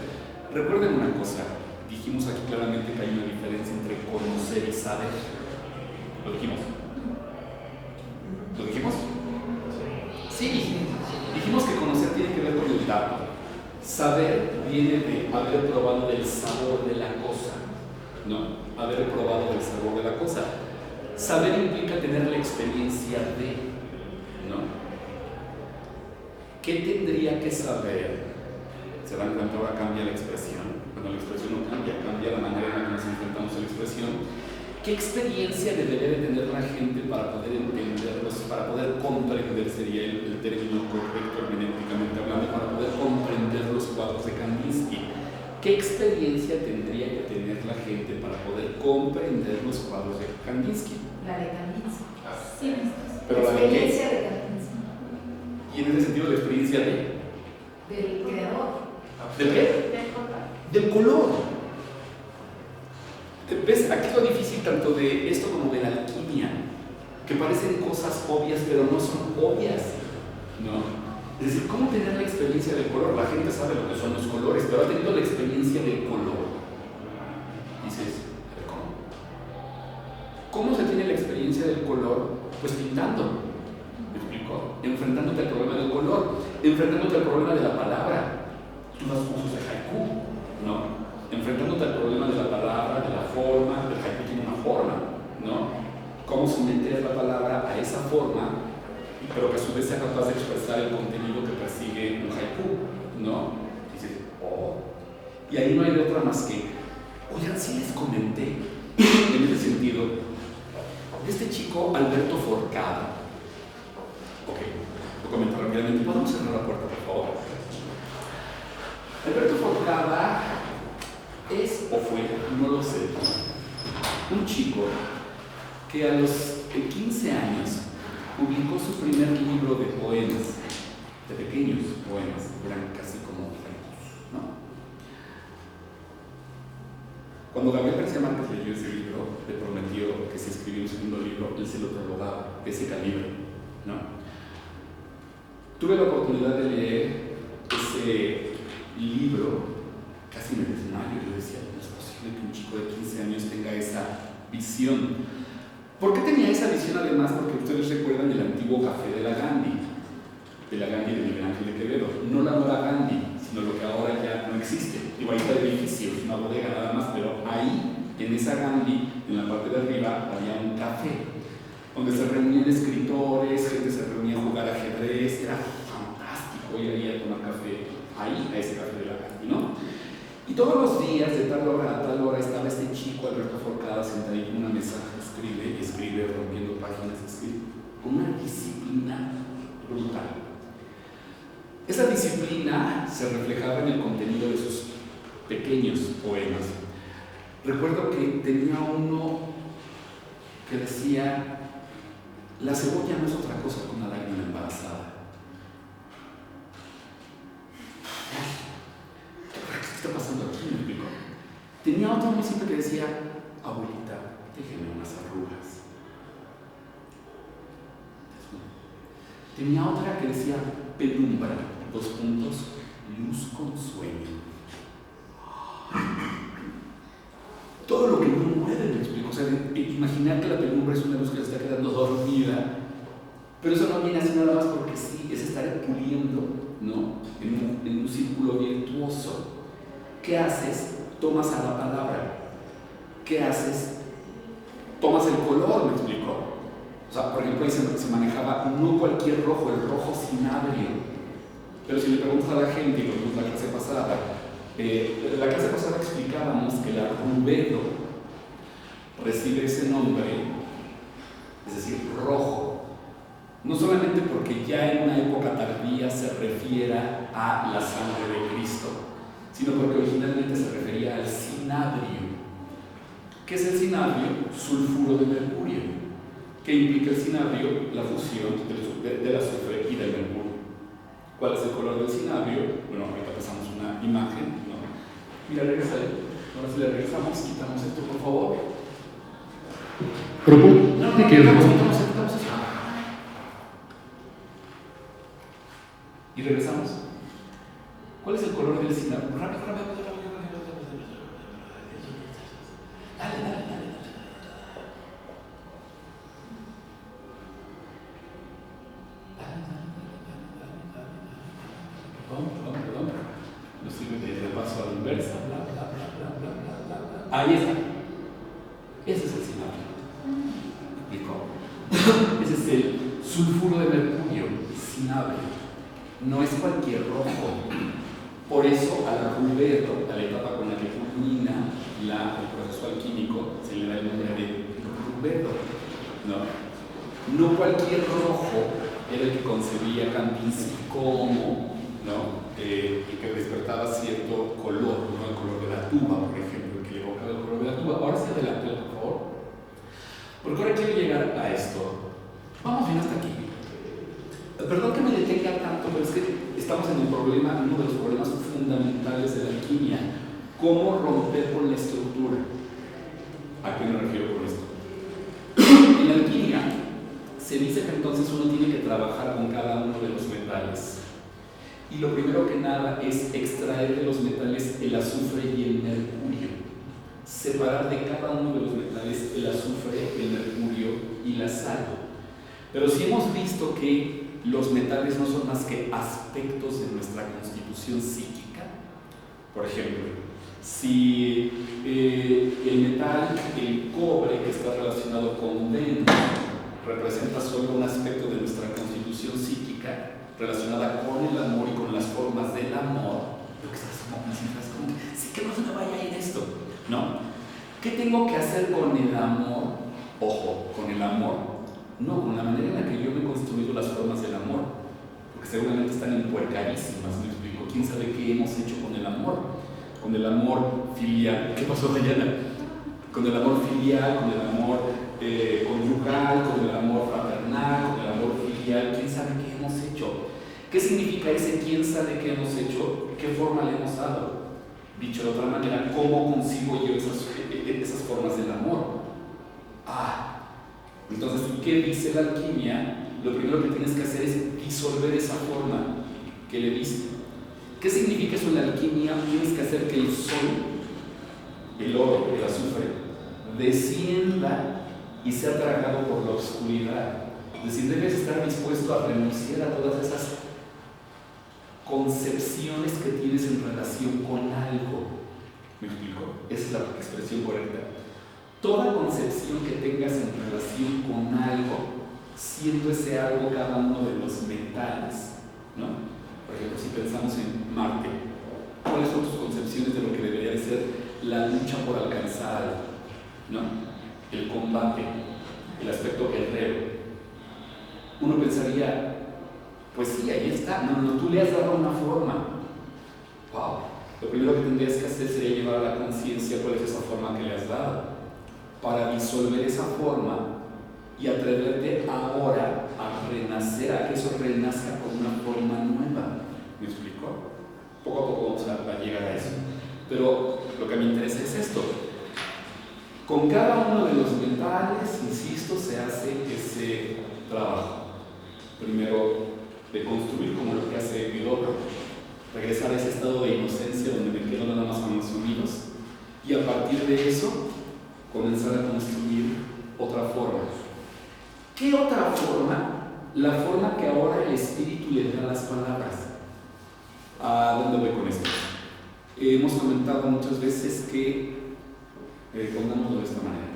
Recuerden una cosa, dijimos aquí claramente que hay una diferencia entre conocer y saber. ¿Lo dijimos? ¿Lo dijimos? Sí. Dijimos que conocer tiene que ver con el dato. Saber viene de haber probado del sabor de la cosa, ¿no? Haber probado del sabor de la cosa. Saber implica tener la experiencia de, ¿no? ¿Qué tendría que saber? ¿Se dan cuenta? Ahora cambia la expresión. Cuando la expresión no cambia, cambia la manera en la que nos enfrentamos a la expresión. ¿Qué experiencia debería de tener la gente para poder entenderlos, para poder comprender, sería el término correcto hermenéuticamente hablando, para poder comprender los cuadros de Kandinsky? ¿Qué experiencia tendría que tener la gente para poder comprender los cuadros de Kandinsky? La de Kandinsky. Sí, Pero la de qué? experiencia de Kandinsky. Y en ese sentido, la experiencia Del creador. ¿del qué? del color. Del color. ¿Ves? Aquí es lo difícil tanto de esto como de la alquimia, que parecen cosas obvias, pero no son obvias, ¿no? Es decir, ¿cómo tener la experiencia del color? La gente sabe lo que son los colores, pero ha tenido la experiencia del color. Dices, ¿cómo? ¿Cómo se tiene la experiencia del color? Pues pintando. ¿Me explico? Enfrentándote al problema del color, enfrentándote al problema de la palabra. Tú das cursos de haiku, ¿no? Enfrentándote al problema de la palabra, de la forma. El haiku tiene una forma, ¿no? Cómo someter la palabra a esa forma, pero que a su vez sea capaz de expresar el contenido que persigue un haiku, ¿no? Y dices, oh. Y ahí no hay de otra más que, oigan, sí les comenté, en ese sentido, este chico Alberto Forcada. Ok, lo comento rápidamente. ¿Podemos cerrar la puerta, por favor? Alberto Forcada es o fue, no lo sé, un chico que a los 15 años publicó su primer libro de poemas, de pequeños poemas, eran casi como haikus, ¿no? Cuando Gabriel García Márquez leyó ese libro, le prometió que si escribía un segundo libro, él se lo prologaba, de ese calibre, ¿no? Tuve la oportunidad de leer ese libro, casi me desmayo. Yo decía, no es posible que un chico de 15 años tenga esa visión. ¿Por qué tenía esa visión además? Porque ustedes recuerdan el antiguo café de la Gandhi de Miguel Ángel de Quevedo. No la nueva Gandhi, sino lo que ahora ya no existe. Digo, ahí está el edificio, es una bodega nada más, pero ahí, en esa Gandhi, en la parte de arriba, había un café donde se reunían escritores, gente se reunía a jugar ajedrez, era fantástico ir ahí a tomar café, ahí, a ese café de la Gandhi, ¿no? Y todos los días, de tal hora a tal hora, estaba este chico Alberto Forcada sentadito en una mesa, escribe y escribe, rompiendo páginas, escribe, con una disciplina brutal. Esa disciplina se reflejaba en el contenido de sus pequeños poemas. Recuerdo que tenía uno que decía, la cebolla no es otra cosa que una lágrima embarazada. ¿Qué está pasando aquí? Me explico. Tenía otro muy simple que decía, abuelita, déjeme unas arrugas. Tenía otra que decía, penumbra, luz con sueño. Todo lo que no muere, me explico. O sea, imaginar que la penumbra es una luz que se está quedando dormida, pero eso no viene así nada más porque sí, es estar puliendo, ¿no? En un círculo virtuoso. ¿Qué haces? Tomas a la palabra. ¿Qué haces? Tomas el color, me explico. O sea, por ejemplo, ahí se manejaba no cualquier rojo, el rojo cinabrio. Pero si le preguntas a la gente, y lo vimos la clase pasada, explicábamos que la rubedo recibe ese nombre, es decir, rojo, no solamente porque ya en una época tardía se refiera a la sangre de Cristo, sino porque originalmente se refería al cinabrio. ¿Qué es el cinabrio? Sulfuro de mercurio. ¿Qué implica el cinabrio? La fusión del azufre y del mercurio. ¿Cuál es el color del cinabrio? Bueno, ahorita pasamos una imagen, ¿no? Mira, regresa ahí. Ahora si le regresamos, quitamos esto, por favor. Quitamos esto. Y regresamos. ¿Cuál es el color del cinabrio? Rápido. Dale. Perdón. No sirve de paso a la inversa. Ahí está. Ese es el cinabrio. ¿Me explico? Ese es el sulfuro de mercurio, cinabrio. No es cualquier rojo. Por eso a la rubedo, a la etapa con la que culmina el proceso alquímico, se le da el nombre de rubedo. No cualquier rojo era el que concebía Kandinsky como, ¿no? Y que despertaba cierto color, ¿no? El color de la tuba, por ejemplo, el que le evocaba el color de la tuba. Ahora sí, adelante, por favor. Porque ahora quiero llegar a esto. Vamos bien hasta aquí. Perdón que me detenga tanto, pero es que estamos en el problema, uno de los problemas fundamentales de la alquimia. ¿Cómo romper con la estructura? ¿A qué me refiero con esto? En la alquimia se dice que entonces uno tiene que trabajar con cada uno de los metales. Y lo primero que nada es extraer de los metales el azufre y el mercurio. Separar de cada uno de los metales el azufre, el mercurio y la sal. Pero si hemos visto que los metales no son más que aspectos de nuestra constitución psíquica, por ejemplo, si el metal, el cobre, que está relacionado con dentro, representa solo un aspecto de nuestra constitución psíquica relacionada con el amor y con las formas del amor, lo que estás como sí, que no se me vaya a ir esto, ¿no? ¿Qué tengo que hacer con el amor? Ojo, con el amor, no, con la manera en la que yo me he construido las formas del amor, porque seguramente están empuercadísimas, me explico, quién sabe qué hemos hecho con el amor filial. ¿Qué pasó, Dayana? Con el amor filial, con el amor conyugal, con el amor fraternal, con el amor filial, quién sabe qué hemos hecho. ¿Qué significa ese quién sabe qué hemos hecho? ¿Qué forma le hemos dado? Dicho de otra manera, ¿cómo consigo yo esas formas del amor? Entonces, ¿qué dice la alquimia? Lo primero que tienes que hacer es disolver esa forma que le diste. ¿Qué significa eso en la alquimia? Tienes que hacer que el sol, el oro, el azufre, descienda y sea tragado por la oscuridad. Es decir, debes estar dispuesto a renunciar a todas esas concepciones que tienes en relación con algo. ¿Me explico? Esa es la expresión correcta. Toda concepción que tengas en relación con algo, siendo ese algo cada uno de los metales, ¿no? Por ejemplo, si pensamos en Marte, ¿cuáles son tus concepciones de lo que debería de ser la lucha por alcanzar algo? ¿No? El combate, el aspecto guerrero. Uno pensaría, pues sí, ahí está. No, tú le has dado una forma. ¡Wow! Lo primero que tendrías que hacer sería llevar a la conciencia cuál es esa forma que le has dado, para disolver esa forma y atreverte ahora a renacer, a que eso renazca con una forma nueva. ¿Me explico? Poco a poco vamos a llegar a eso. Pero lo que me interesa es esto. Con cada uno de los metales, insisto, se hace ese trabajo. Primero, de construir, como lo que hace el otro, regresar a ese estado de inocencia donde me quedo nada más con los sonidos, y a partir de eso, comenzar a construir otra forma. ¿Qué otra forma? La forma que ahora el espíritu le da a las palabras. ¿A dónde voy con esto? Hemos comentado muchas veces que, pongámoslo de esta manera,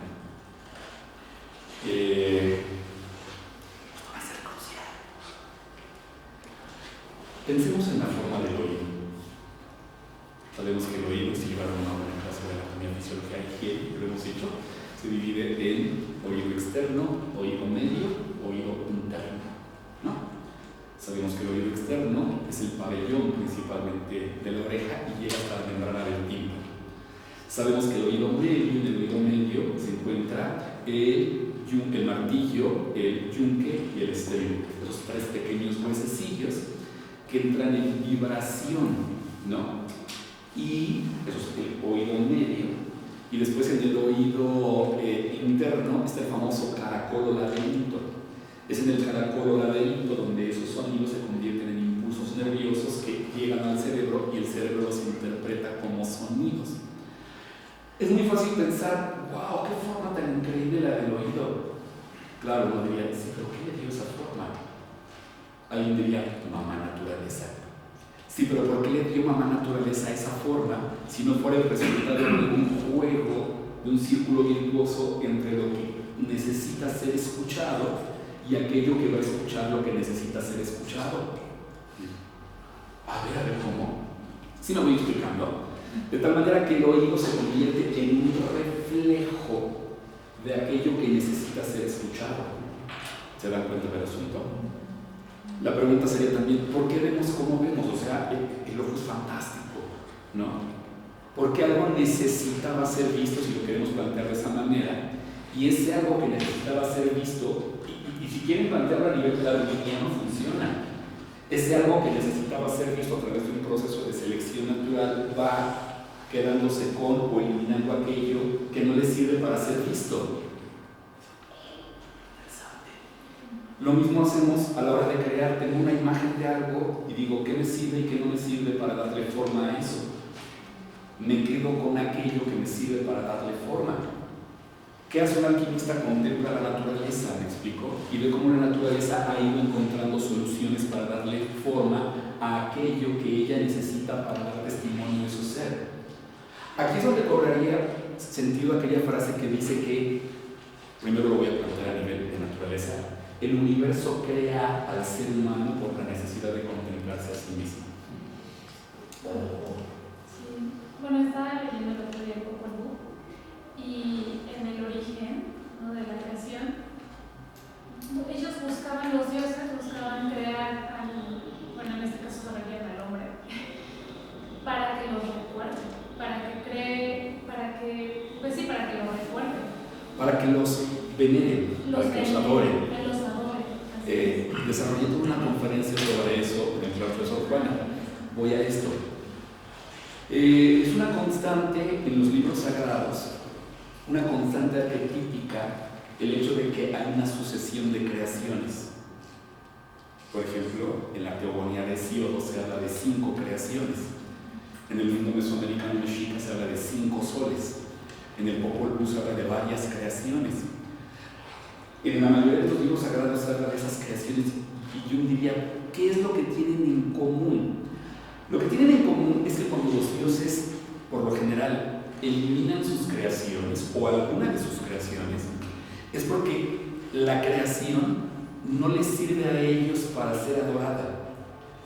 va a ser crucial. Pensemos en la forma del oído. Sabemos que el oído, si llevaron una buena clase de anatomía, fisiología y higiene, lo hemos dicho, se divide en oído externo, oído medio, oído interno, ¿no? Sabemos que el oído externo es el pabellón principalmente de la oreja y llega hasta la membrana del tímpano. Sabemos que el oído medio, en el oído medio se encuentra el martillo, el yunque y el esternón, esos tres pequeños huesecillos que entran en vibración, ¿no? Y eso es el oído medio. Y después en el oído interno está el famoso caracol o laberinto. Es en el caracol o laberinto donde esos sonidos se convierten en impulsos nerviosos que llegan al cerebro y el cerebro los interpreta como sonidos. Es muy fácil pensar, wow, qué forma tan increíble la del oído. Claro, uno diría, sí, pero ¿qué le dio esa forma? Alguien diría, mamá naturaleza. Sí, pero ¿por qué le dio mamá naturaleza esa forma si no fuera el resultado de un juego, de un círculo virtuoso entre lo que necesita ser escuchado y aquello que va a escuchar lo que necesita ser escuchado? A ver cómo. ¿Sí me voy explicando? De tal manera que el oído se convierte en un reflejo de aquello que necesita ser escuchado. ¿Se dan cuenta del asunto? La pregunta sería también, ¿por qué vemos como vemos? O sea, el ojo es fantástico, ¿no? Porque algo necesitaba ser visto, si lo queremos plantear de esa manera, Y ese algo que necesitaba ser visto, y si quieren plantearlo a nivel darwiniano, funciona. Ese algo que necesitaba ser visto a través de un proceso de selección natural va quedándose con o eliminando aquello que no le sirve para ser visto. Lo mismo hacemos a la hora de crear. Tengo una imagen de algo y digo, ¿qué me sirve y qué no me sirve para darle forma a eso? Me quedo con aquello que me sirve para darle forma. ¿Qué hace un alquimista? Contempla la naturaleza, ¿me explico? Y ve cómo la naturaleza ha ido encontrando soluciones para darle forma a aquello que ella necesita para dar testimonio de su ser. Aquí es donde cobraría sentido aquella frase que dice que, primero lo voy a plantear a nivel de naturaleza, el universo crea al ser humano por la necesidad de contemplarse a sí mismo. Sí. Bueno, estaba leyendo el otro día Popol Vuh y en el origen, ¿no?, de la creación, ellos buscaban, los dioses buscaban crear bueno, en este caso se refiere al hombre, para que los recuerde, para que lo recuerde. Para que los veneren, para que los adoren. Desarrollé toda una conferencia sobre eso en el profesor Juana. Voy a esto. Es una constante en los libros sagrados, una constante arquetípica, el hecho de que hay una sucesión de creaciones. Por ejemplo, en la teogonía de Hesíodo se habla de 5 creaciones. En el mundo mesoamericano mexica se habla de 5 soles. En el Popol Vuh se habla de varias creaciones. En la mayoría de los libros sagrados se habla de esas creaciones. Y yo diría, ¿qué es lo que tienen en común? Lo que tienen en común es que cuando los dioses, por lo general, eliminan sus creaciones o alguna de sus creaciones, es porque la creación no les sirve a ellos para ser adorada.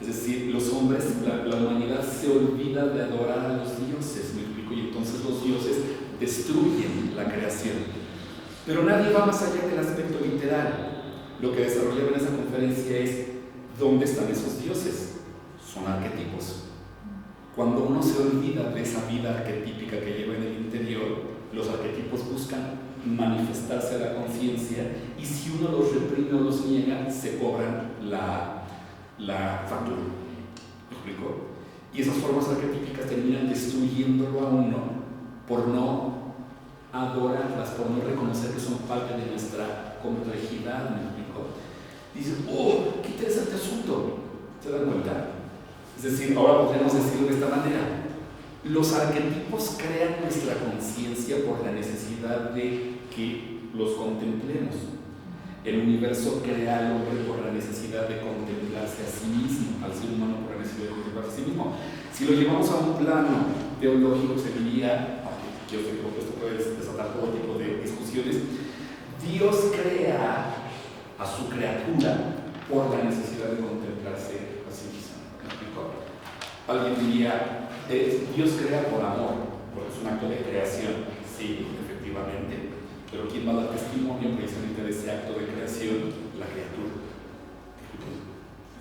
Es decir, los hombres, la humanidad se olvida de adorar a los dioses, ¿me explico? Y entonces los dioses destruyen la creación. Pero nadie va más allá del aspecto literal. Lo que desarrollaba en esa conferencia es ¿dónde están esos dioses? Son arquetipos. Cuando uno se olvida de esa vida arquetípica que lleva en el interior, los arquetipos buscan manifestarse a la conciencia y si uno los reprime o los niega, se cobran la factura. ¿Me explico? Y esas formas arquetípicas terminan destruyéndolo a uno por no adorarlas, por no reconocer que son parte de nuestra complejidad. ¿Me explico? Dices, ¡oh, qué interesante asunto! ¿Se dan cuenta? Es decir, ahora podríamos decirlo de esta manera. Los arquetipos crean nuestra conciencia por la necesidad de que los contemplemos. El universo crea al hombre por la necesidad de contemplarse a sí mismo, al ser humano por la necesidad de contemplarse a sí mismo. Si lo llevamos a un plano teológico, se diría, yo sé que esto puede desatar todo tipo de discusiones, Dios crea a su criatura por la necesidad de contemplarse a sí mismo. ¿Me explico? Alguien diría, Dios crea por amor, porque es un acto de creación. Sí, efectivamente. Pero ¿quién va a dar testimonio precisamente de ese acto de creación? La criatura.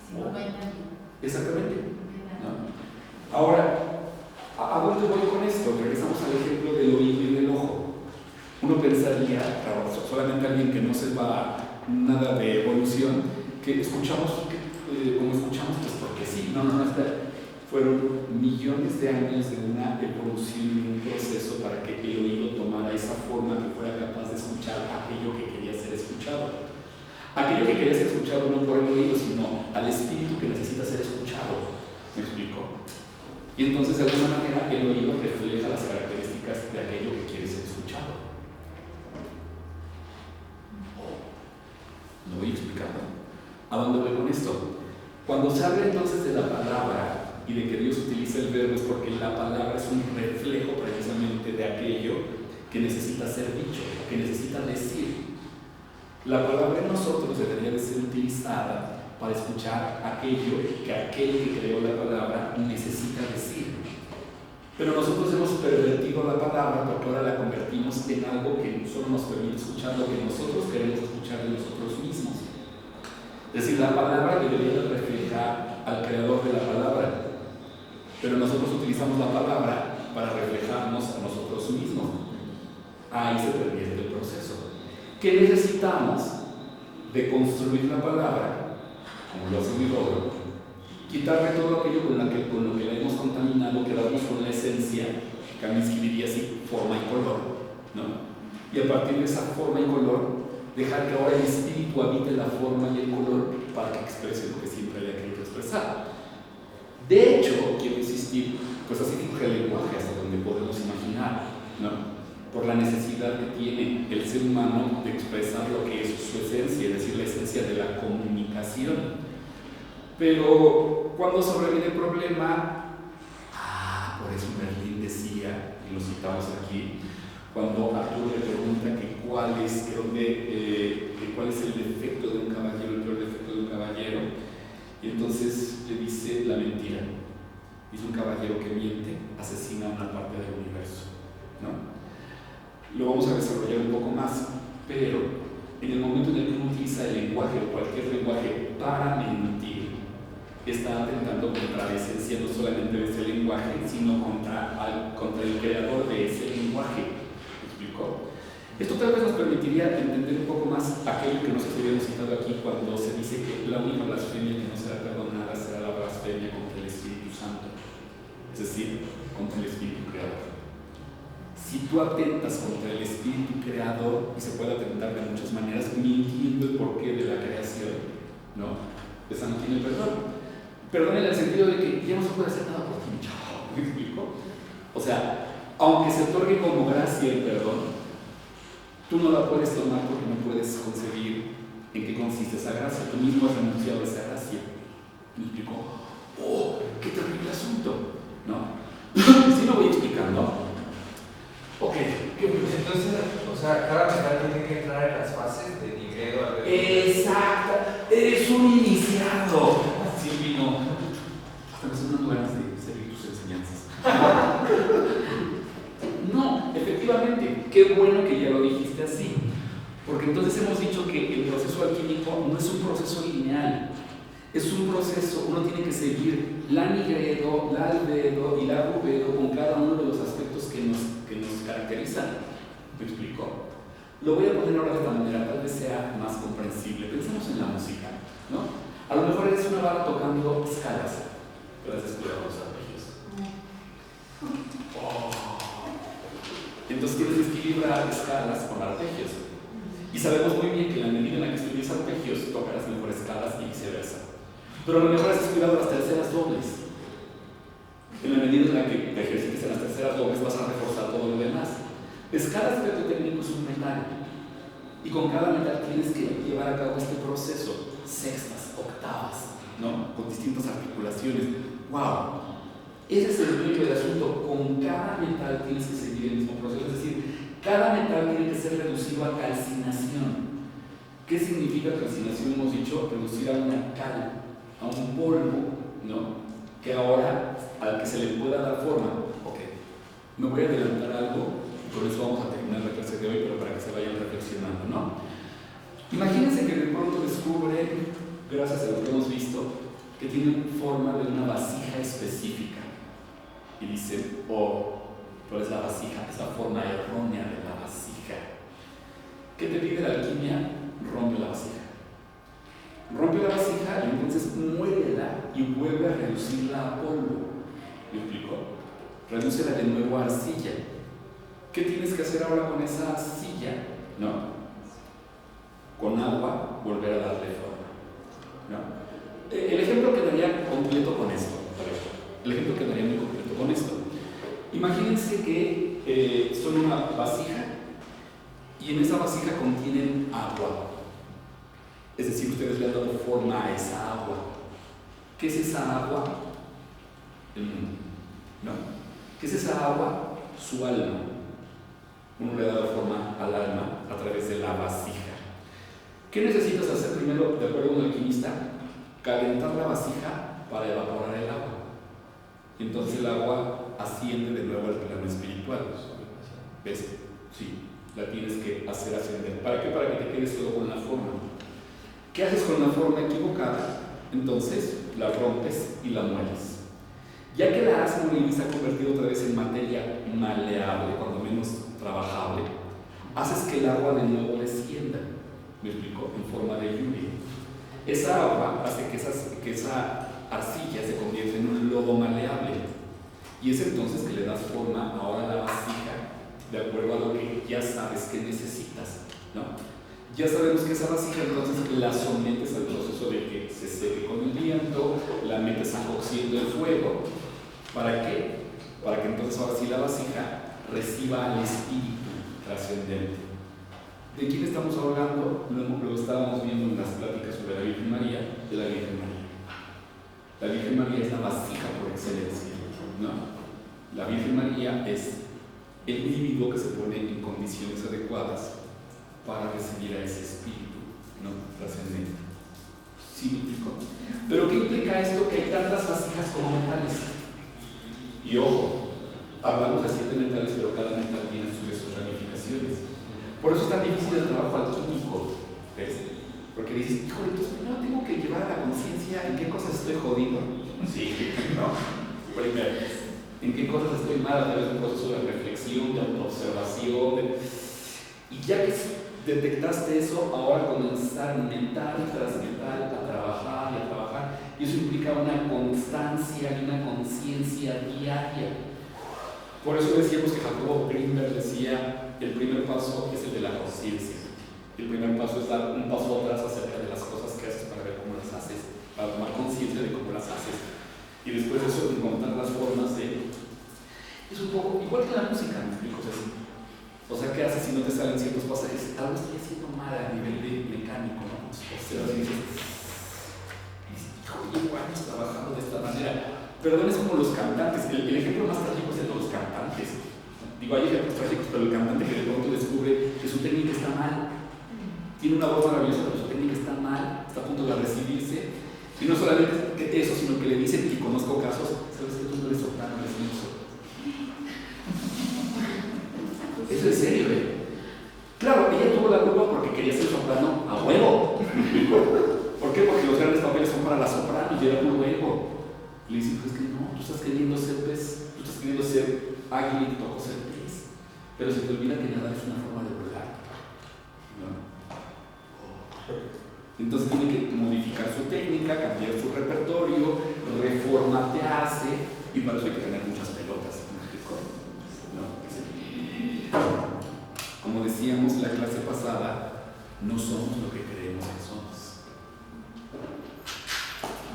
Si no, no hay nadie. Exactamente. ¿No? Ahora, ¿a dónde voy con esto? Regresamos al ejemplo del oído y del ojo. Uno pensaría, claro, solamente alguien que no sepa nada de evolución, que escuchamos, como escuchamos, pues porque sí, no, fueron millones de años de una evolución y un proceso para que el oído tomara esa forma que fuera capaz de escuchar aquello que quería ser escuchado. Aquello que quería ser escuchado no por el oído, sino al espíritu que necesita ser escuchado. ¿Me explico? Y entonces, de alguna manera, el oído refleja las características de aquello que quiere ser escuchado. ¿Lo voy explicando? ¿A dónde voy con esto? Cuando se habla entonces de la palabra y de que Dios utiliza el verbo, es porque la palabra es un reflejo precisamente de aquello que necesita ser dicho, que necesita decir. La palabra en nosotros debería de ser utilizada para escuchar aquello que aquel que creó la palabra necesita decir. Pero nosotros hemos pervertido la palabra porque ahora la convertimos en algo que solo nos permite escuchar lo que nosotros queremos escuchar de nosotros mismos. Es decir, la palabra debería de reflejar al creador de la palabra, pero nosotros utilizamos la palabra para reflejarnos a nosotros mismos. Ahí se pervierte el proceso. que necesitamos de construir la palabra, como lo hace mi logro, quitarle todo aquello con lo que la hemos contaminado, quedarnos con la esencia, Kandinsky diría así, forma y color, ¿no? Y a partir de esa forma y color, dejar que ahora el espíritu habite la forma y el color para que exprese lo que siempre había querido expresar. De hecho, quiero insistir, pues así surge el lenguaje hasta donde podemos imaginar, ¿no? Por la necesidad que tiene el ser humano de expresar lo que es su esencia, es decir, la esencia de la comunicación. Pero cuando sobreviene el problema, por eso Merlín decía, y lo citamos aquí, cuando Arturo le pregunta que cuál es el defecto de un caballero, el peor defecto de un caballero, y entonces le dice la mentira. Es un caballero que miente, asesina una parte del universo, ¿no? Lo vamos a desarrollar un poco más, pero en el momento en el que uno utiliza el lenguaje o cualquier lenguaje para mentir, está atentando contra la esencia no solamente de ese lenguaje, sino contra el creador de ese lenguaje. ¿Me explico? Esto tal vez nos permitiría entender un poco más aquello que nosotros habíamos citado aquí cuando se dice que la única blasfemia que no será perdonada será la blasfemia contra el Espíritu Santo, es decir, contra el Espíritu Creador. Si tú atentas contra el Espíritu Creador, y se puede atentar de muchas maneras, mintiendo el porqué de la creación, ¿no? Esa no tiene perdón. Perdón en el sentido de que ya no se puede hacer nada por ti, chao. ¿Me explico? O sea, aunque se otorgue como gracia el perdón, tú no la puedes tomar porque no puedes concebir en qué consiste esa gracia. Tú mismo has renunciado a esa gracia. ¿Me explico? ¡Oh, qué terrible asunto! ¿No? ¿Sí lo voy explicando? Ok, entonces, o sea, cada metal tiene que entrar en las fases de Nigredo a exacto, eres un iniciado. Silvino, hasta me son dando ganas de seguir tus enseñanzas. No, efectivamente, qué bueno que ya lo dijiste así, porque entonces hemos dicho que el proceso alquímico no es un proceso lineal, es un proceso, uno tiene que seguir la Nigredo, la Albedo y la Rubedo con cada uno de los aspectos que nos caracterizan. ¿Me explico? Lo voy a poner ahora de esta manera, tal vez sea más comprensible. Pensemos en la música, ¿no? A lo mejor eres una vara tocando escalas, pero has descuidado los arpegios. Entonces tienes que equilibrar escalas con arpegios. Y sabemos muy bien que en la medida en la que estudies arpegios, tocarás mejor escalas y viceversa. Pero a lo mejor has descuidado las terceras dobles. En la medida en la que te ejercites en las terceras dobles, vas a reforzar todo lo demás. Escalas de tu técnico es un metal. Y con cada metal tienes que llevar a cabo este proceso. Sextas, octavas, ¿no? Con distintas articulaciones. ¡Wow! Ese es el meollo del asunto. Con cada metal tienes que seguir el mismo proceso. Es decir, cada metal tiene que ser reducido a calcinación. ¿Qué significa calcinación? Hemos dicho reducir a una cal, a un polvo, ¿no? Que ahora, al que se le pueda dar forma. Ok, me voy a adelantar algo y con eso vamos a terminar la clase de hoy, pero para que se vayan reflexionando, ¿no? Imagínense que de pronto descubren, gracias a lo que hemos visto, que tienen forma de una vasija específica. Y dicen, ¿cuál es la vasija? Es la forma errónea de la vasija. ¿Qué te pide la alquimia? Rompe la vasija. Rompe la vasija y entonces muélela y vuelve a reducirla a polvo. ¿Me explico? Redúcela de nuevo a arcilla. ¿Qué tienes que hacer ahora con esa arcilla? No. Con agua, volver a darle forma. ¿No? El ejemplo quedaría completo con esto. El ejemplo quedaría muy completo con esto. Imagínense que son una vasija y en esa vasija contienen agua. Es decir, ustedes le han dado forma a esa agua. ¿Qué es esa agua? El mundo. ¿No? ¿Qué es esa agua? Su alma. Uno le ha dado forma al alma a través de la vasija. ¿Qué necesitas hacer primero, de acuerdo a un alquimista? Calentar la vasija para evaporar el agua. Y entonces el agua asciende de nuevo al plano espiritual. ¿Ves? Sí, la tienes que hacer ascender. ¿Para qué? Para que te quedes solo con la forma. ¿Qué haces con la forma equivocada? Entonces la rompes y la mueles. Ya que la has molido y se ha convertido otra vez en materia maleable, cuando menos trabajable, haces que el agua de nuevo descienda, ¿me explico? En forma de lluvia. Esa agua hace que esa arcilla se convierta en un lodo maleable. Y es entonces que le das forma ahora a la vasija de acuerdo a lo que ya sabes que necesitas, ¿no? Ya sabemos que esa vasija entonces la sometes al proceso de que se seque con el viento, la metes a cocción del fuego. ¿Para qué? Para que entonces ahora sí la vasija reciba al espíritu trascendente. ¿De quién estamos hablando? Lo estábamos viendo en las pláticas sobre la Virgen María, de la Virgen María. La Virgen María es la vasija por excelencia, ¿no? La Virgen María es el individuo que se pone en condiciones adecuadas para recibir a ese espíritu, ¿no? Trascendente. ¿Sí me explico? Pero ¿qué implica esto? Que hay tantas vasijas como metales. Y ojo, hablamos de 7 metales, pero cada metal tiene sus ramificaciones. Por eso es tan difícil el trabajo alquímico, ¿ves? Porque dices, híjole, entonces primero tengo que llevar a la conciencia en qué cosas estoy jodido. Sí, ¿no? Primero, en qué cosas estoy mal a través de un proceso de reflexión, de autoobservación. Y ya que detectaste eso, ahora comenzar mental tras mental a trabajar y a trabajar. Y eso implica una constancia y una conciencia diaria. Por eso decíamos que Jacobo Greenberg decía, el primer paso es el de la conciencia. El primer paso es dar un paso atrás acerca de las cosas que haces para ver cómo las haces, para tomar conciencia de cómo las haces. Y después de eso, encontrar las formas de... Es un poco igual que la música, ¿me explico? O sea, ¿qué haces si no te salen ciertos pasajes? Algo estoy haciendo mal a nivel de mecánico, ¿no? O sea, así dices, llevo años trabajando de esta manera. Perdón, es como los cantantes. El ejemplo más trágico es el de los cantantes. Digo, hay ejemplos trágicos, pero el cantante que de pronto descubre que su técnica está mal. Tiene una voz maravillosa, pero su técnica está mal, está a punto de recibirse. Y no solamente eso, sino que le dicen, y conozco casos, sabes que tú no eres soprano, eres mezzo. Eso es serio, ¿eh? Claro, ella tuvo la culpa porque quería ser soprano a huevo. ¿Por qué? Porque los grandes papeles son para la soprano y era por huevo. Y le dicen, pues que no, tú estás queriendo ser pez, tú estás queriendo ser águila y te tocó ser pez. Pero se te olvida que nada es una forma de volar, ¿no? Entonces tiene que modificar su técnica, cambiar su repertorio, reformatearse, y para eso hay que tener muchas pelotas. ¿No? Como decíamos la clase pasada, no somos lo que creemos que somos.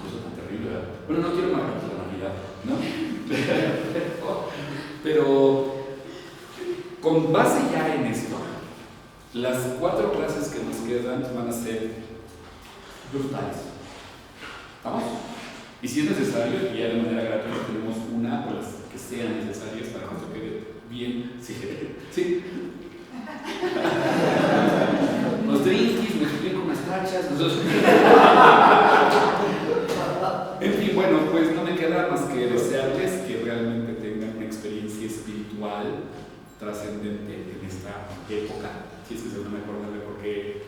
Cosa tan terrible, ¿verdad? Bueno, no quiero marcar la Navidad, ¿no? Pero con base ya en esto, las 4 clases que nos quedan van a ser brutales. ¿Vamos? Y si es necesario, y ya de manera gratuita tenemos una o las que sean necesarias para que esto quede bien. Sí. Los drinkies, me explico unas tachas. En fin, bueno, pues no me queda más que desearles que realmente tengan una experiencia espiritual trascendente en esta época. Si es que se van a acordar de por qué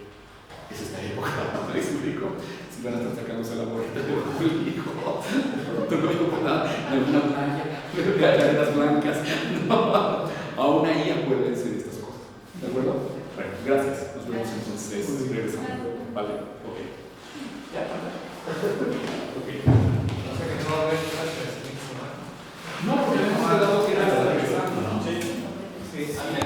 es esta época, ¿me explico? Si van a estar sacándose la bolita de público, no digo nada, en alguna playa, cadenas blancas, no, aún ahí acuérdense de estas cosas, ¿de acuerdo? Bueno, gracias, nos vemos entonces regresando, ¿vale? Ok. Ya, ok.